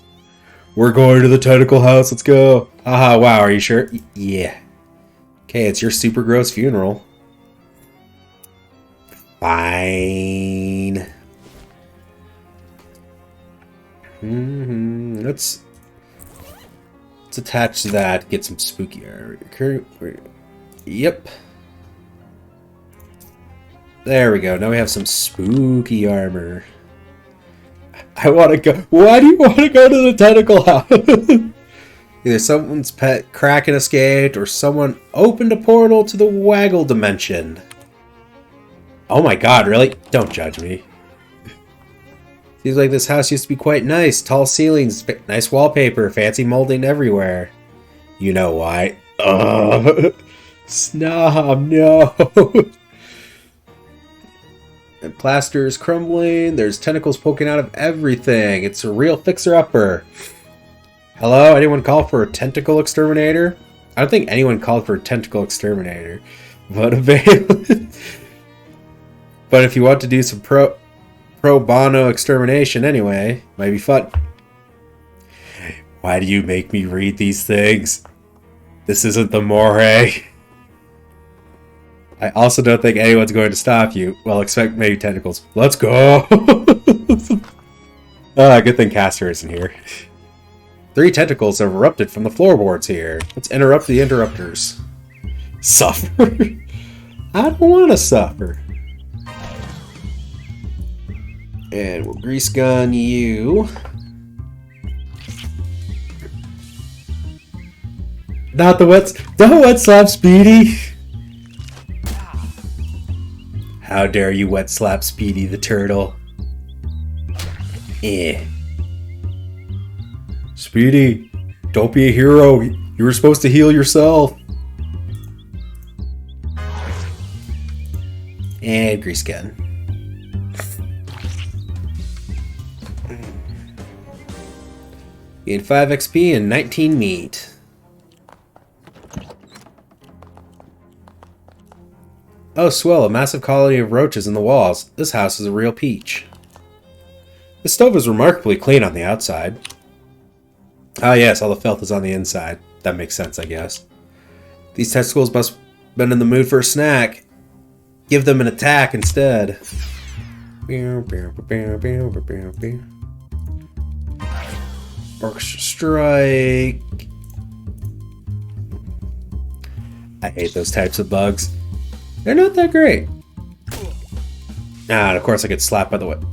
We're going to the tentacle house. Let's go. Haha, wow, are you sure? Yeah. Okay, it's your super gross funeral. Fine. Let's attach that. Get some spooky armor. Yep. There we go. Now we have some spooky armor. I want to go. Why do you want to go to the tentacle house? Either someone's pet Kraken escaped, or someone opened a portal to the Waggle dimension. Oh my god, really? Don't judge me. Seems like this house used to be quite nice. Tall ceilings, nice wallpaper, fancy molding everywhere. You know why. Snob, no. And plaster is crumbling. There's tentacles poking out of everything. It's a real fixer-upper. Hello? Anyone call for a tentacle exterminator? I don't think anyone called for a tentacle exterminator. But but if you want to do some pro bono extermination anyway, might be fun. Why do you make me read these things? This isn't the Moray. I also don't think anyone's going to stop you. Well, expect maybe tentacles. Let's go! Good thing Castor isn't here. 3 tentacles have erupted from the floorboards here. Let's interrupt the interrupters. Suffer? I don't want to suffer. And we'll grease gun you. Not the wet... Don't wet slap Speedy! How dare you wet slap Speedy the turtle? Eh. Speedy, don't be a hero. You were supposed to heal yourself. And grease gun. Gain 5 XP and 19 meat. Oh, swell, a massive colony of roaches in the walls. This house is a real peach. The stove is remarkably clean on the outside. Ah yes, all the filth is on the inside. That makes sense, I guess. These testicles must have been in the mood for a snack. Give them an attack instead. Orchestra strike. I hate those types of bugs. They're not that great. Ah, and of course I get slapped by the whip.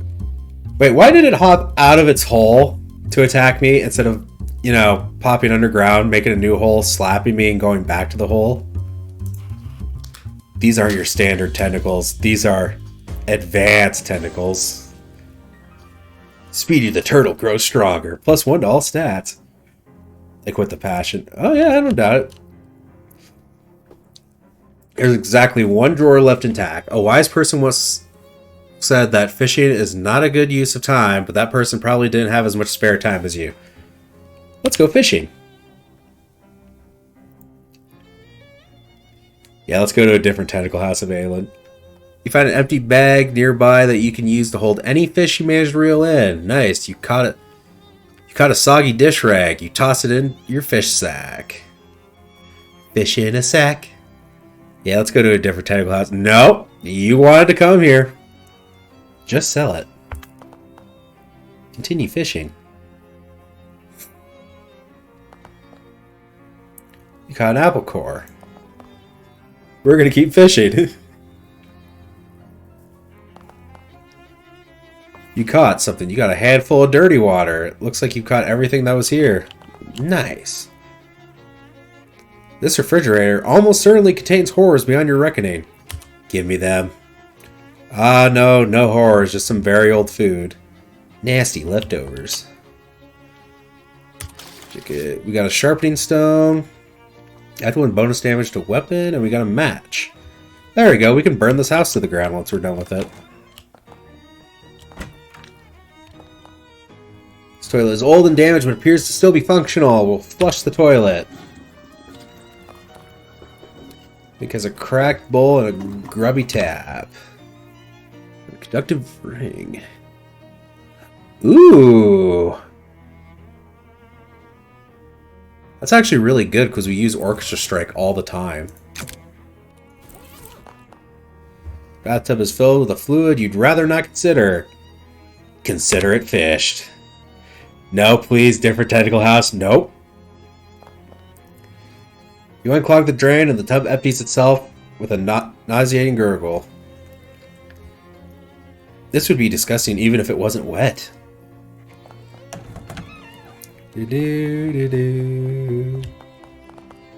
Wait, why did it hop out of its hole to attack me instead of, you know, popping underground, making a new hole, slapping me, and going back to the hole? These aren't your standard tentacles. These are advanced tentacles. Speedy the turtle grows stronger. +1 to all stats. Like with the passion. Oh yeah, I don't doubt it. There's exactly one drawer left intact. A wise person once said that fishing is not a good use of time, but that person probably didn't have as much spare time as you. Let's go fishing. Yeah, let's go to a different tentacle house of Aelin. You find an empty bag nearby that you can use to hold any fish you managed to reel in. Nice. You caught it. You caught a soggy dish rag. You toss it in your fish sack. Fish in a sack. Yeah, let's go to a different tentacle house. Nope. You wanted to come here. Just sell it. Continue fishing. You caught an apple core. We're going to keep fishing. You caught something. You got a handful of dirty water. It looks like you caught everything that was here. Nice. This refrigerator almost certainly contains horrors beyond your reckoning. Give me them. Ah, no, no horrors. Just some very old food. Nasty leftovers. We got a sharpening stone. Add 1 bonus damage to weapon, and we got a match. There we go. We can burn this house to the ground once we're done with it. This toilet is old and damaged, but appears to still be functional. We'll flush the toilet. Because a cracked bowl and a grubby tap. A conductive ring. Ooh. That's actually really good because we use Orchestra Strike all the time. Bathtub is filled with a fluid you'd rather not consider. Consider it fished. No, please, different tentacle house. Nope. You unclog the drain and the tub empties itself with a nauseating gurgle. This would be disgusting even if it wasn't wet.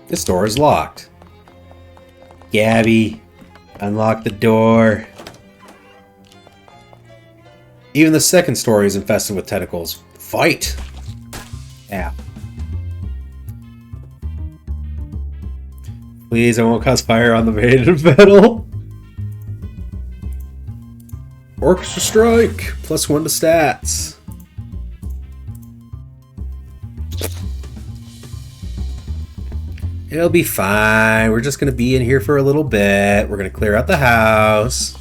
This door is locked. Gabby, unlock the door. Even the second story is infested with tentacles. Fight! Yeah. Please, I won't cause fire on the maiden metal. Orchestra Strike! +1 to stats. It'll be fine. We're just going to be in here for a little bit. We're going to clear out the house.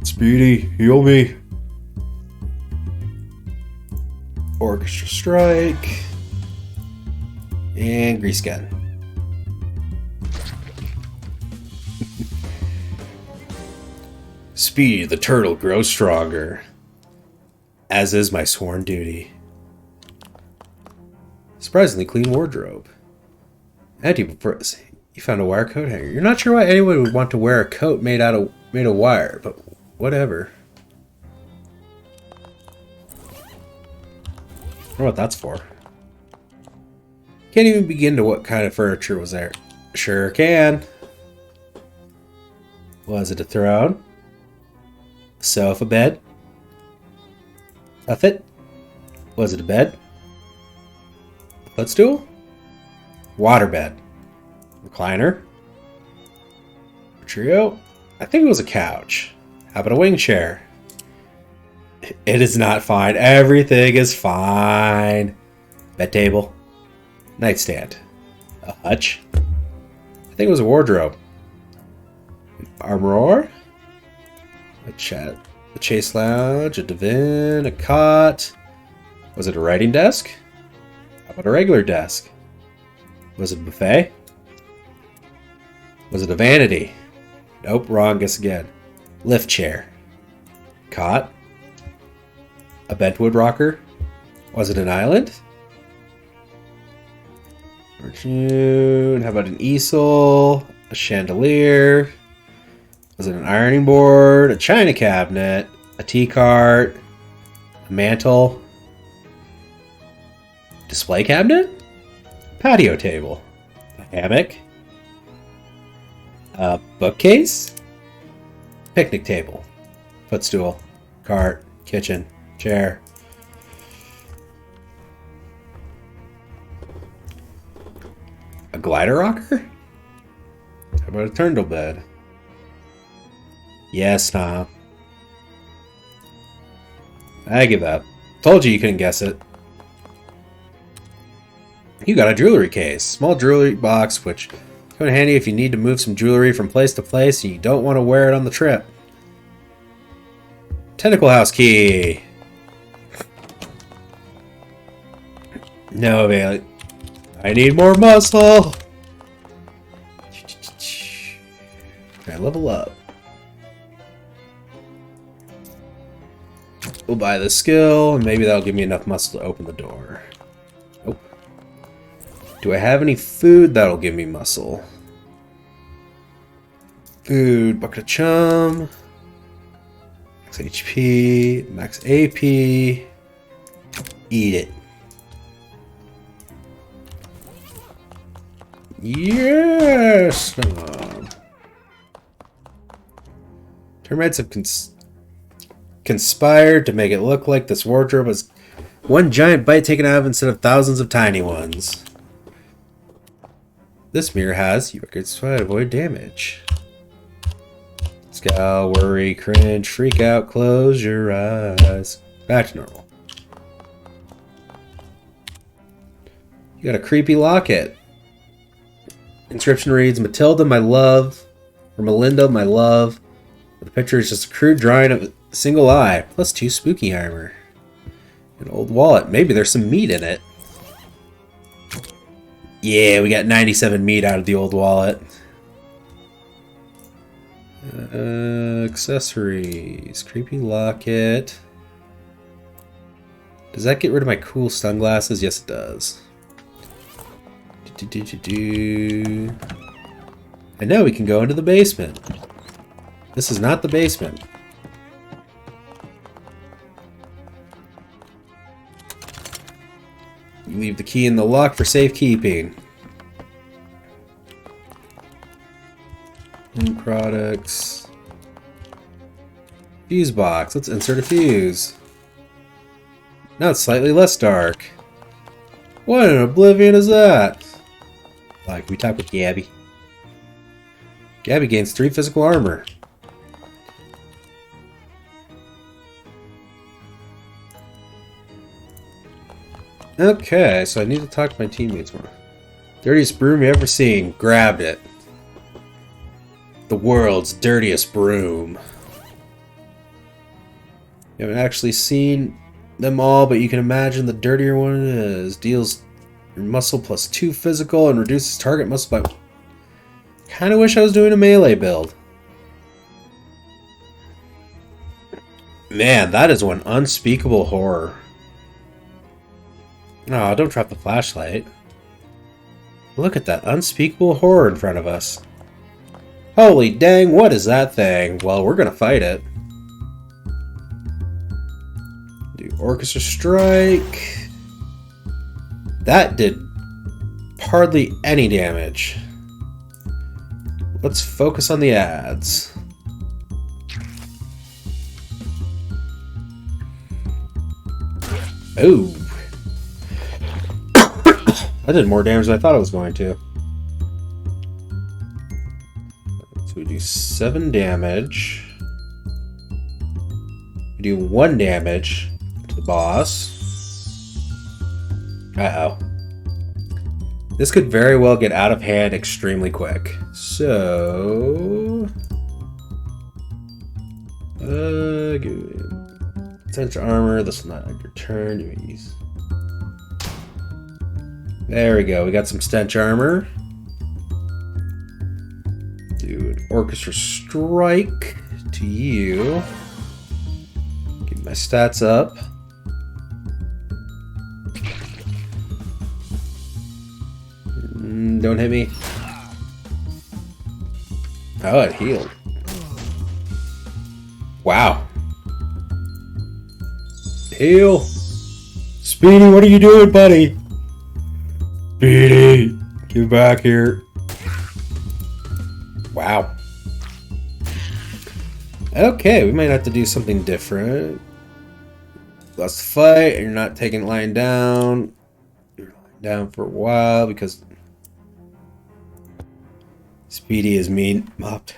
Speedy, heal me. Orchestra Strike. And grease gun. Speedy the turtle grows stronger. As is my sworn duty. Surprisingly clean wardrobe. You found a wire coat hanger. You're not sure why anyone would want to wear a coat made of wire, but whatever. I don't know what that's for. Can't even begin to what kind of furniture was there. Sure can. Was it a throne? Sofa bed? Tuffet? Was it a bed? A footstool? Waterbed? Recliner? A trio? I think it was a couch. How about a wing chair? It is not fine. Everything is fine. Bed table? Nightstand? A hutch? I think it was a wardrobe. An armor? A chase lounge, a divan, a cot. Was it a writing desk? How about a regular desk? Was it a buffet? Was it a vanity? Nope, wrong, guess again. Lift chair. Cot? A bentwood rocker? Was it an island? How about an easel? A chandelier? Was it an ironing board? A china cabinet? A tea cart? A mantle? Display cabinet? Patio table? A hammock? A bookcase? Picnic table? Footstool? Cart? Kitchen? Chair? A glider rocker? How about a turtle bed? Yes, Tom. I give up. Told you couldn't guess it. You got a jewelry case. Small jewelry box, which come in handy if you need to move some jewelry from place to place and you don't want to wear it on the trip. Tentacle house key. No, Bailey. I need more muscle. Okay, level up. We'll buy the skill, and maybe that'll give me enough muscle to open the door. Nope. Do I have any food that'll give me muscle? Food, bucket of chum. Max HP, max AP. Eat it. Yes! Termites have conspired to make it look like this wardrobe was one giant bite taken out of instead of thousands of tiny ones. This mirror has, you can avoid damage. Scowl, worry, cringe, freak out, close your eyes. Back to normal. You got a creepy locket. Inscription reads, Matilda, my love, or Melinda, my love. The picture is just a crude drawing of a single eye, plus 2 spooky armor. An old wallet. Maybe there's some meat in it. Yeah, we got 97 meat out of the old wallet. Accessories. Creepy locket. Does that get rid of my cool sunglasses? Yes, it does. And now we can go into the basement. This is not the basement. You leave the key in the lock for safekeeping. Products. Fuse box. Let's insert a fuse. Now it's slightly less dark. What in oblivion is that? Like, we talk with Gabby. Gabby gains 3 physical armor. Okay, so I need to talk to my teammates more. Dirtiest broom you ever seen. Grabbed it. The world's dirtiest broom. You haven't actually seen them all, but you can imagine the dirtier one is. Deals your muscle plus 2 physical and reduces target muscle by... Kinda wish I was doing a melee build. Man, that is one unspeakable horror. Oh, don't drop the flashlight. Look at that unspeakable horror in front of us. Holy dang, what is that thing? Well, we're gonna fight it. Do Orchestra Strike. That did hardly any damage. Let's focus on the ads. Oh. I did more damage than I thought I was going to. So we do 7 damage. We do 1 damage to the boss. Uh-oh. This could very well get out of hand extremely quick. So... Essential armor. This will not end your turn. You may use... There we go. We got some stench armor. Do an orchestra strike to you. Get my stats up. Don't hit me. Oh, it healed. Wow. Heal. Speedy, what are you doing, buddy? Speedy, get back here. Wow. Okay, we might have to do something different. Let's fight, and you're not taking lying down. You're lying down for a while because Speedy is mean mopped.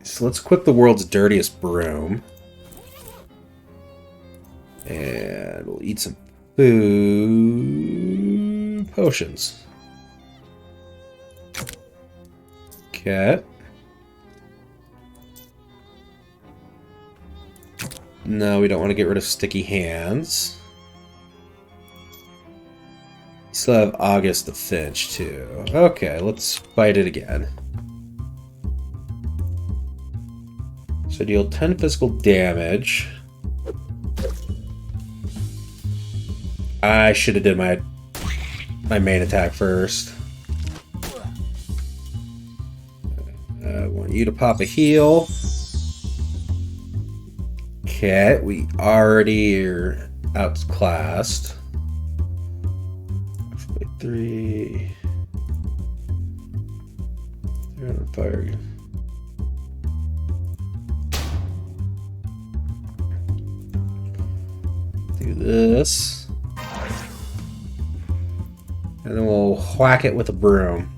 So let's equip the world's dirtiest broom. And we'll eat some food. Potions. Okay. No, we don't want to get rid of sticky hands. Still have August the Finch, too. Okay, let's fight it again. So deal 10 physical damage. I should have did my main attack first. I want you to pop a heal. Okay, we already are outclassed. 3. They're on fire. Do this. And then we'll whack it with a broom.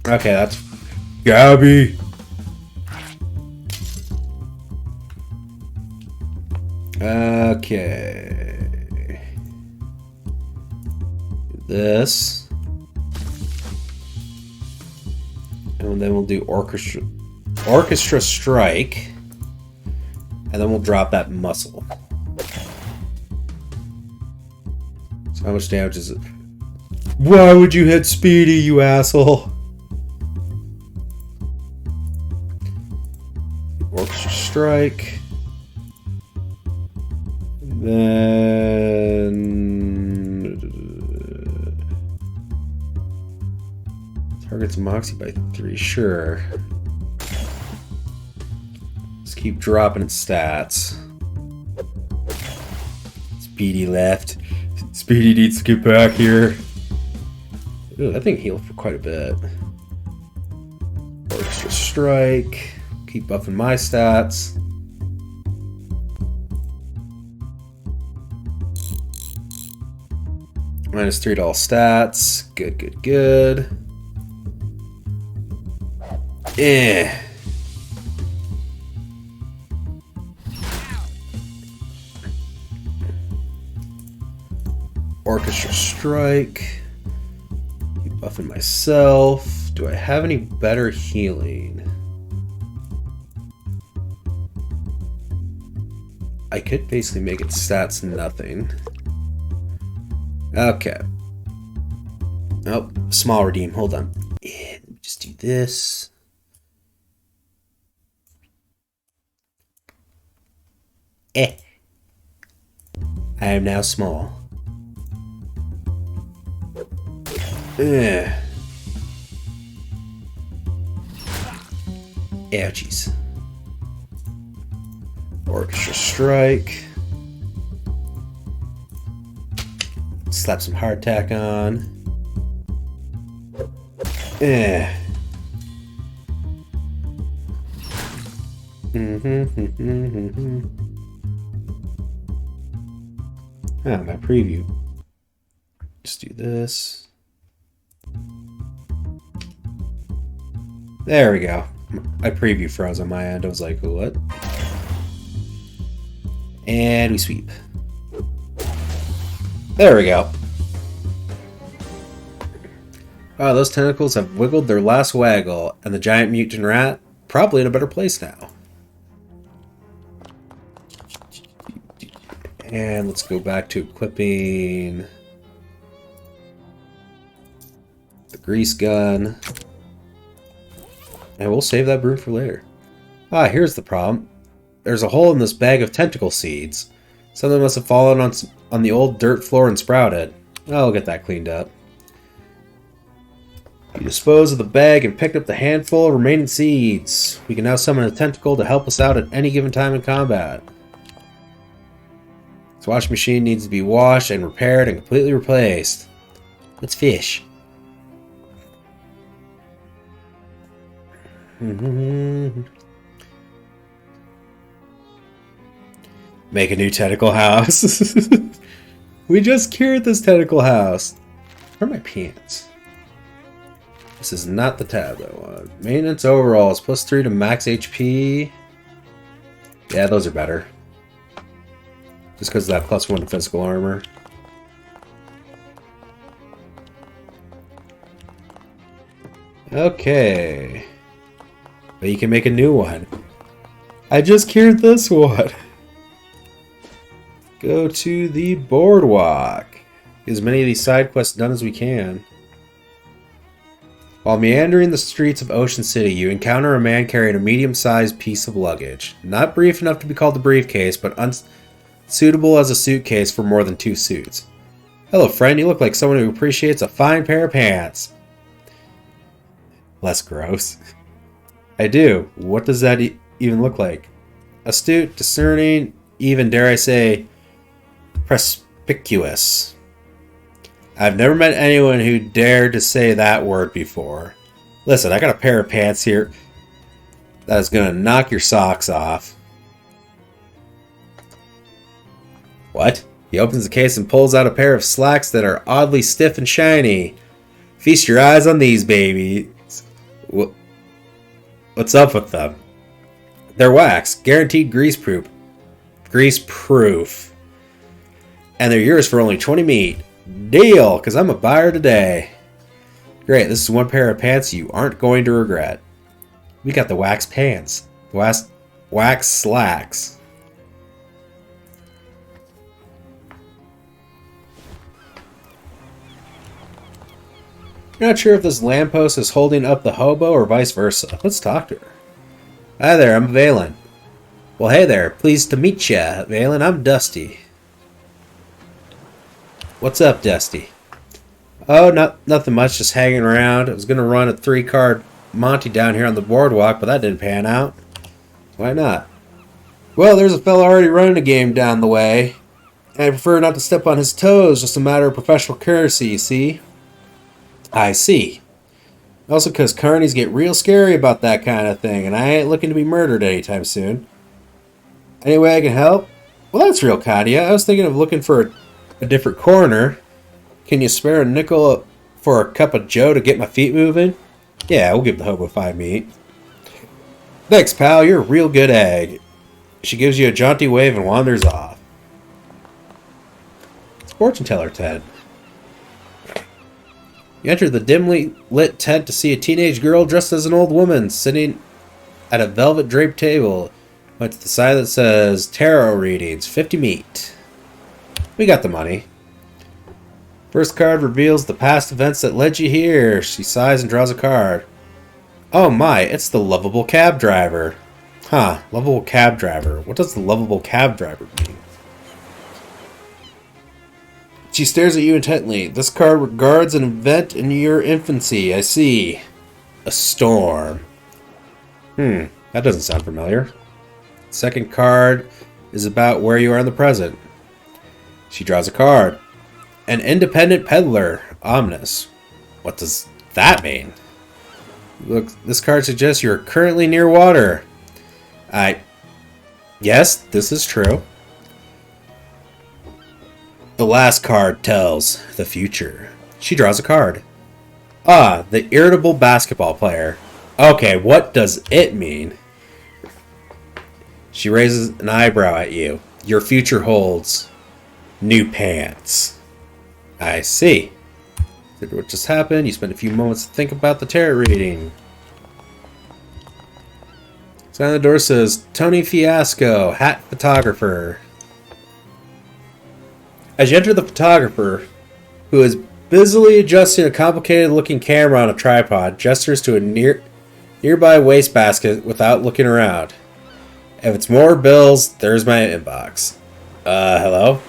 Okay, that's Gabby. Okay. This. And then we'll do orchestra strike. And then we'll drop that muscle. So how much damage is it? Why would you hit Speedy, you asshole? Orchestra strike. Then targets Moxie by 3. Sure. Let's keep dropping its stats. Speedy left. Speedy needs to get back here. Ooh, that thing healed for quite a bit. Orchestra strike. Keep buffing my stats. -3 to all stats. Good, good, good. Eh. Orchestra strike. Keep buffing myself. Do I have any better healing? I could basically make its stats nothing. Okay. Oh, small redeem. Hold on. Yeah, let me just do this. I am now small. Ouchies. Orchestra Strike. Slap some hardtack on. Eh. Ah, my preview. Just do this. There we go. My preview froze on my end. I was like, what? And we sweep. There we go. Oh, those tentacles have wiggled their last waggle, and the giant mutant rat probably in a better place now. And let's go back to equipping the grease gun. And we'll save that broom for later. Ah, here's the problem. There's a hole in this bag of tentacle seeds. Something must have fallen on the old dirt floor and sprouted. I'll get that cleaned up. You dispose of the bag and picked up the handful of remaining seeds. We can now summon a tentacle to help us out at any given time in combat. This washing machine needs to be washed and repaired and completely replaced. Let's fish. Make a new tentacle house. We just cured this tentacle house. Where are my pants? This is not the tab I want. Maintenance overalls, +3 to max HP. Yeah, those are better. Just because of that +1 to physical armor. Okay. But you can make a new one. I just cured this one. Go to the boardwalk. Get as many of these side quests done as we can. While meandering the streets of Ocean City, you encounter a man carrying a medium-sized piece of luggage. Not brief enough to be called a briefcase, but unsuitable as a suitcase for more than 2 suits. Hello, friend. You look like someone who appreciates a fine pair of pants. Less gross. I do. What does that even look like? Astute, discerning, even, dare I say, perspicuous. I've never met anyone who dared to say that word before. Listen, I got a pair of pants here that is going to knock your socks off. What? He opens the case and pulls out a pair of slacks that are oddly stiff and shiny. Feast your eyes on these babies. What's up with them? They're wax, guaranteed grease-proof. Grease-proof. And they're yours for only 20 meat. Deal, because I'm a buyer today. Great, this is one pair of pants you aren't going to regret. We got the wax pants. Wax slacks. You're not sure if this lamppost is holding up the hobo or vice versa. Let's talk to her. Hi there, I'm Valen. Well, hey there. Pleased to meet ya, Valen. I'm Dusty. What's up, Dusty? Oh, nothing much. Just hanging around. I was going to run a 3-card Monty down here on the boardwalk, but that didn't pan out. Why not? Well, there's a fella already running a game down the way. And I prefer not to step on his toes. Just a matter of professional courtesy, you see? I see. Also because carnies get real scary about that kind of thing, and I ain't looking to be murdered anytime soon. Any way I can help? Well, that's real kind of you. I was thinking of looking for a different corner. Can you spare a nickel for a cup of joe to get my feet moving? Yeah, we'll give the hobo 5 meat. Thanks, pal. You're a real good egg. She gives you a jaunty wave and wanders off. It's fortune teller tent. You enter the dimly lit tent to see a teenage girl dressed as an old woman sitting at a velvet draped table. Went to the side that says tarot readings, 50 meat. We got the money. First card reveals the past events that led you here. She sighs and draws a card. Oh my, it's the lovable cab driver. Huh, lovable cab driver. What does the lovable cab driver mean? She stares at you intently. This card regards an event in your infancy. I see. A storm. That doesn't sound familiar. Second card is about where you are in the present. She draws a card. An independent peddler, ominous. What does that mean? Look, this card suggests you are currently near water. Yes, this is true. The last card tells the future. She draws a card. Ah, the irritable basketball player. Okay, what does it mean? She raises an eyebrow at you. Your future holds new pants. I see. What just happened? You spent a few moments to think about the tarot reading. Sign on the door says, Tony Fiasco, hat photographer. As you enter, the photographer, who is busily adjusting a complicated-looking camera on a tripod, gestures to a nearby wastebasket without looking around. If it's more bills, there's my inbox. Hello?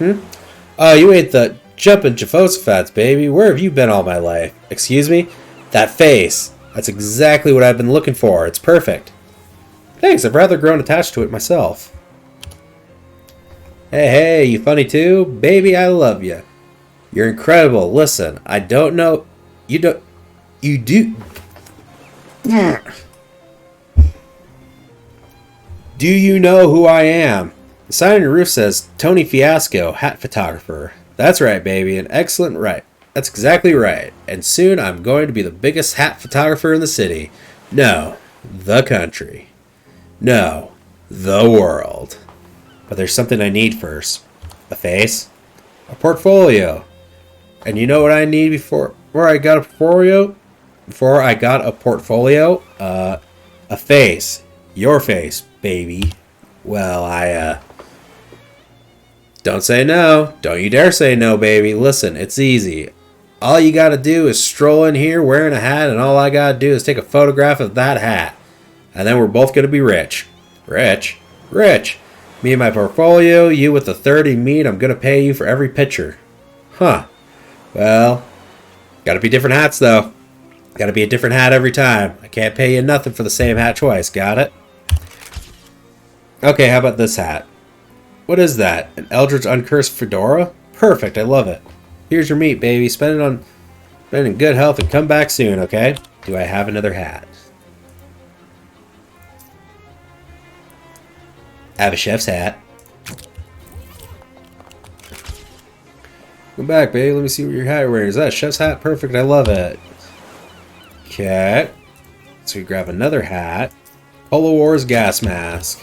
Oh, you ain't the jumpin' Jehoshaphat, baby. Where have you been all my life? Excuse me? That face. That's exactly what I've been looking for. It's perfect. Thanks, I've rather grown attached to it myself. Hey, you funny too? Baby, I love you. You're incredible. Listen, I don't know... You do... Do you know who I am? The sign on your roof says, Tony Fiasco, hat photographer. That's right, baby. An excellent right. That's exactly right. And soon I'm going to be the biggest hat photographer in the city. No, the country. No, the world. But there's something I need first. A face. A portfolio. And you know what I need before I got a portfolio? Before I got a portfolio? A face. Your face, baby. Well, Don't say no. Don't you dare say no, baby. Listen, it's easy. All you gotta do is stroll in here wearing a hat, and all I gotta do is take a photograph of that hat. And then we're both gonna be rich. Rich? Rich. Me and my portfolio, you with the 30 meat, I'm gonna pay you for every picture. Huh. Well, gotta be different hats, though. Gotta be a different hat every time. I can't pay you nothing for the same hat twice, got it? Okay, how about this hat? What is that? An Eldritch Uncursed fedora? Perfect, I love it. Here's your meat, baby. Spend it in good health and come back soon, okay? Do I have another hat? I have a chef's hat. Come back, baby. Let me see what your hat you're wearing. Is that a chef's hat? Perfect, I love it. Okay. So we grab another hat. Polo Wars gas mask.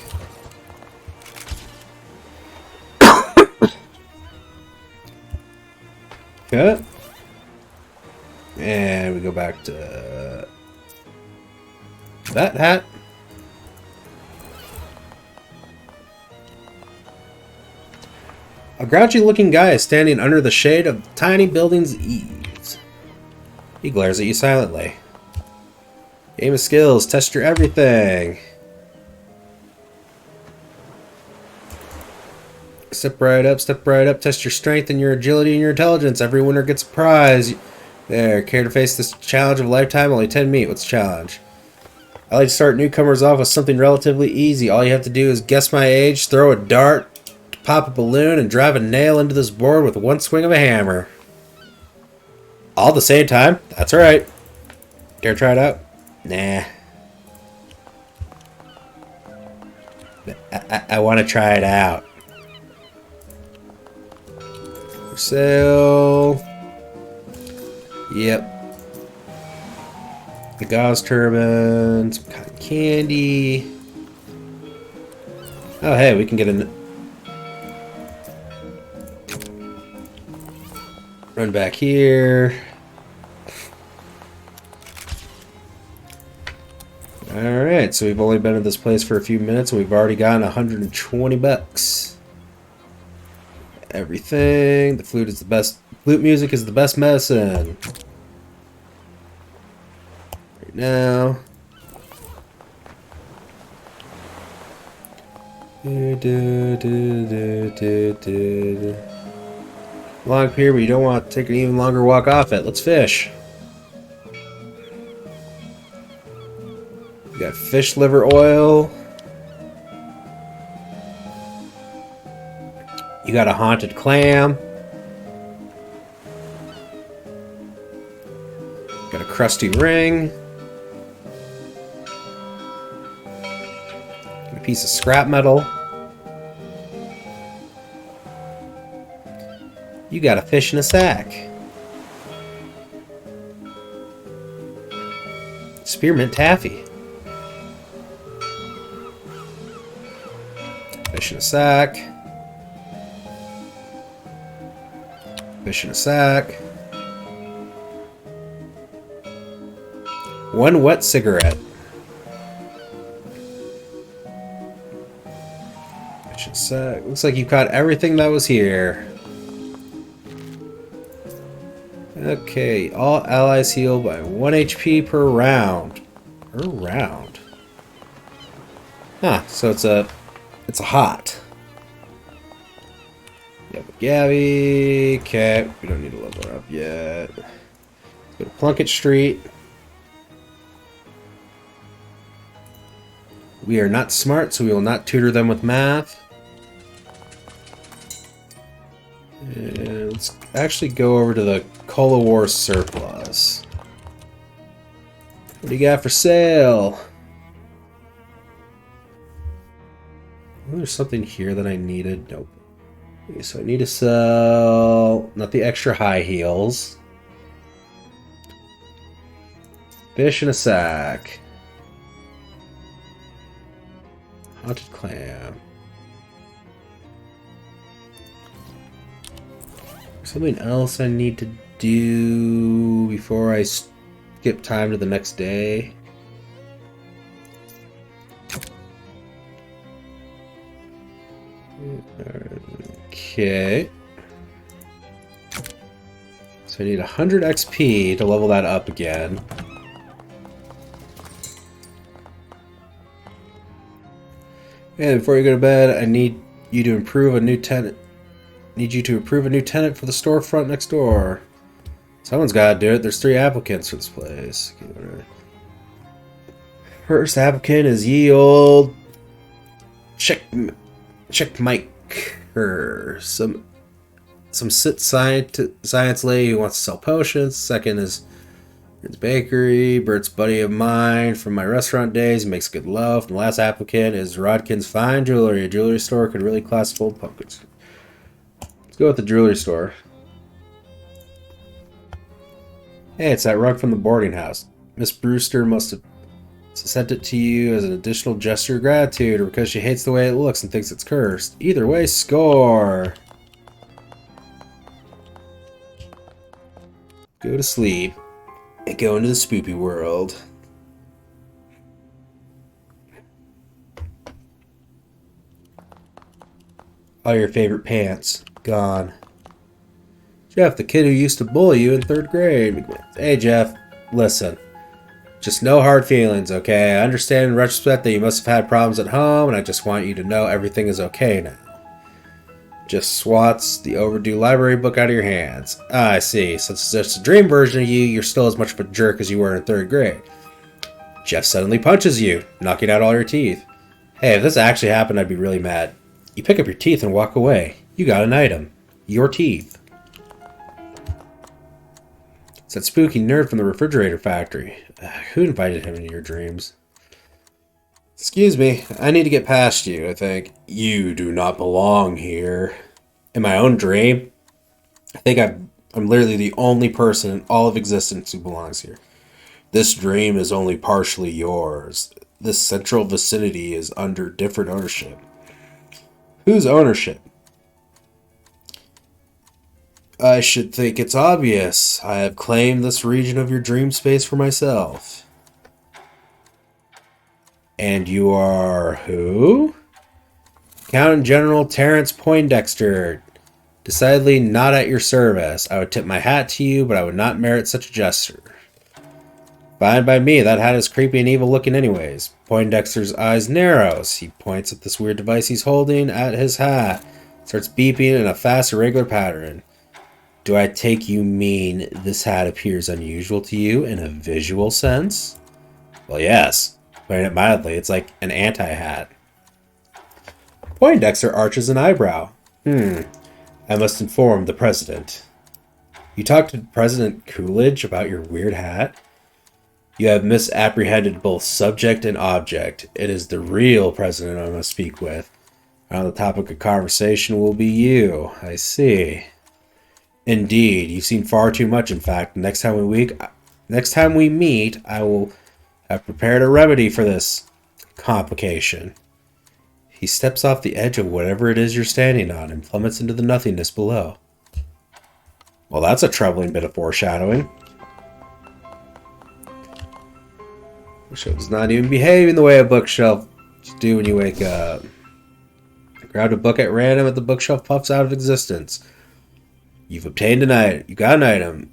Okay. And we go back to that hat. A grouchy looking guy is standing under the shade of the tiny building's eaves. He glares at you silently. Game of skills, test your everything. Step right up, test your strength and your agility and your intelligence. Every winner gets a prize. There, care to face this challenge of a lifetime? Only 10 meat. What's the challenge? I like to start newcomers off with something relatively easy. All you have to do is guess my age, throw a dart, pop a balloon, and drive a nail into this board with one swing of a hammer. All at the same time? That's right. Dare try it out? Nah. I want to try it out. For sale. Yep. The gauze turban, some cotton candy. Oh, hey, we can get a... Run back here. Alright, so we've only been in this place for a few minutes and we've already gotten 120 bucks. Everything. The flute is the best. Flute music is the best medicine. Right now. Long pier, but you don't want to take an even longer walk off it. Let's fish. We got fish liver oil. You got a haunted clam. Got a crusty ring. A piece of scrap metal. You got a fish in a sack. Spearmint taffy. Fish in a sack. Fish in a sack. One wet cigarette. Fish in a sack. Looks like you've caught everything that was here. Okay, all allies heal by 1 HP per round. Per round. Huh, so it's a hot. Yeah, but Gabby, okay, we don't need to level her up yet. Let's go to Plunkett Street. We are not smart, so we will not tutor them with math. And let's actually go over to the Cola War surplus. What do you got for sale? Oh, there's something here that I needed. Nope. Okay, so I need to sell not the extra high heels. Fish in a sack. Haunted clam. Something else I need to do before I skip time to the next day. Okay. So I need 100 XP to level that up again. And before you go to bed, I need you to improve a new tenant. Need you to approve a new tenant for the storefront next door. Someone's got to do it. There's 3 applicants for this place. First applicant is ye old Check Mike. Some science lady who wants to sell potions. Second is Bert's Bakery. Bert's buddy of mine from my restaurant days. He makes good loaf. And the last applicant is Rodkin's Fine Jewelry. A jewelry store could really class full of pumpkins. Go with the jewelry store. Hey, it's that rug from the boarding house. Miss Brewster must have sent it to you as an additional gesture of gratitude, or because she hates the way it looks and thinks it's cursed. Either way, score! Go to sleep and go into the spoopy world. All your favorite pants. Gone. Jeff, the kid who used to bully you in 3rd grade. Hey, Jeff, listen. Just no hard feelings, okay? I understand in retrospect that you must have had problems at home, and I just want you to know everything is okay now. Just swats the overdue library book out of your hands. Ah, I see. Since it's just a dream version of you, you're still as much of a jerk as you were in 3rd grade. Jeff suddenly punches you, knocking out all your teeth. Hey, if this actually happened, I'd be really mad. You pick up your teeth and walk away. You got an item. Your teeth. It's that spooky nerd from the refrigerator factory. Who invited him into your dreams? Excuse me, I need to get past you, I think. You do not belong here. In my own dream? I think I'm literally the only person in all of existence who belongs here. This dream is only partially yours. This central vicinity is under different ownership. Whose ownership? I should think it's obvious. I have claimed this region of your dream space for myself. And you are who? Accountant General Terrence Poindexter. Decidedly not at your service. I would tip my hat to you, but I would not merit such a gesture. Fine by me, that hat is creepy and evil looking anyways. Poindexter's eyes narrows. He points at this weird device he's holding at his hat. Starts beeping in a fast, irregular pattern. Do I take you mean this hat appears unusual to you in a visual sense? Well, yes. Putting it mildly, it's like an anti-hat. Poindexter arches an eyebrow. I must inform the president. You talked to President Coolidge about your weird hat? You have misapprehended both subject and object. It is the real president I must speak with. On the topic of conversation will be you. I see. Indeed, you've seen far too much, in fact. Next time we meet, I will have prepared a remedy for this complication. He steps off the edge of whatever it is you're standing on and plummets into the nothingness below. Well, that's a troubling bit of foreshadowing. Bookshelf does not even behave in the way a bookshelf should do when you wake up. Grab a book at random and the bookshelf puffs out of existence. You've obtained an item. You got an item.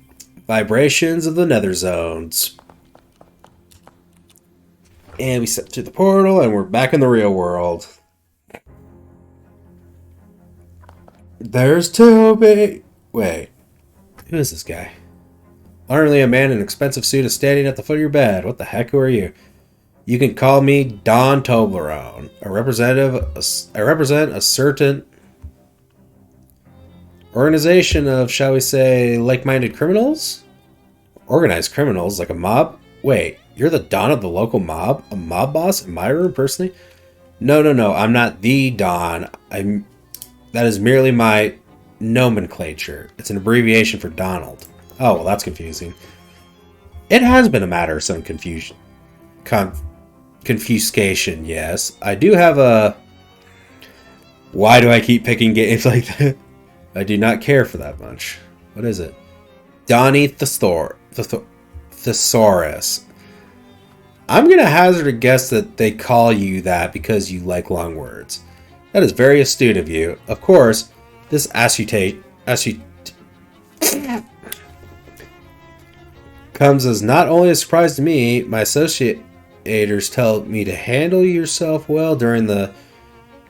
Vibrations of the nether zones. And we step through the portal and we're back in the real world. There's Toby. Wait. Who is this guy? Apparently a man in an expensive suit is standing at the foot of your bed. What the heck? Who are you? You can call me Don Toblerone. I represent a certain organization of, shall we say, like-minded criminals? Organized criminals? Like a mob? Wait, you're the Don of the local mob? A mob boss in my room personally? No, I'm not the Don. That is merely my nomenclature. It's an abbreviation for Donald. Oh, well, that's confusing. It has been a matter of some confusion. Confuscation, yes. I do have a... Why do I keep picking games like that? I do not care for that much. What is it? Donnie Thesaurus. I'm going to hazard a guess that they call you that because you like long words. That is very astute of you. Of course, this comes as not only a surprise to me, my associators tell me to handle yourself well during the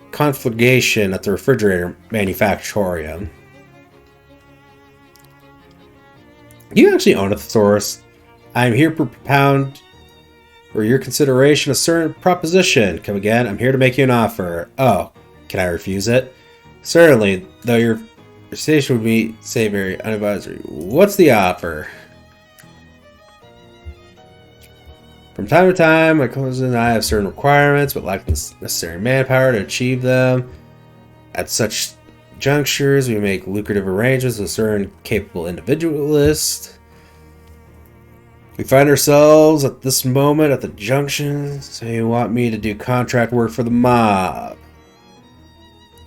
conflagration at the refrigerator manufactorium. You actually own a thesaurus. I am here to propound for your consideration a certain proposition. Come again. I'm here to make you an offer. Oh, can I refuse it? Certainly, though your station would be, say, very unadvisory. What's the offer? From time to time, my cousin and I have certain requirements, but lack the necessary manpower to achieve them. At such junctures, we make lucrative arrangements with certain capable individualists. We find ourselves at this moment at the junction, so you want me to do contract work for the mob.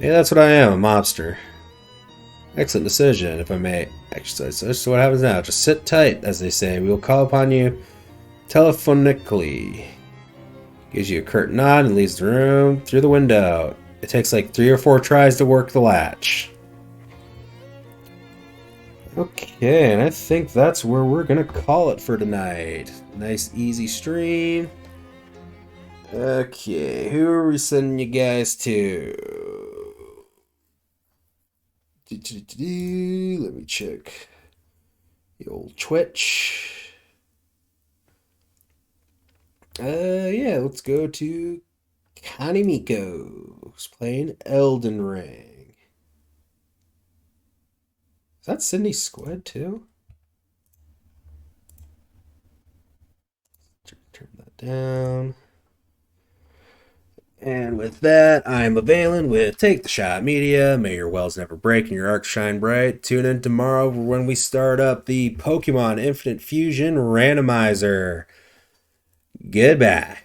Yeah, that's what I am, a mobster. Excellent decision, if I may exercise such. So what happens now? Just sit tight, as they say. We will call upon you telephonically. Gives you a curt nod and leaves the room through the window. It takes like 3 or 4 tries to work the latch. Okay, and I think that's where we're gonna call it for tonight. Nice easy stream. Okay, who are we sending you guys to? Let me check the old Twitch. Yeah, let's go to Kanimiko, who's playing Elden Ring. Is that Cindy Squid too? Turn that down. And with that, I'm Avalen with Take the Shot Media. May your wells never break and your arcs shine bright. Tune in tomorrow when we start up the Pokemon Infinite Fusion Randomizer. Goodbye.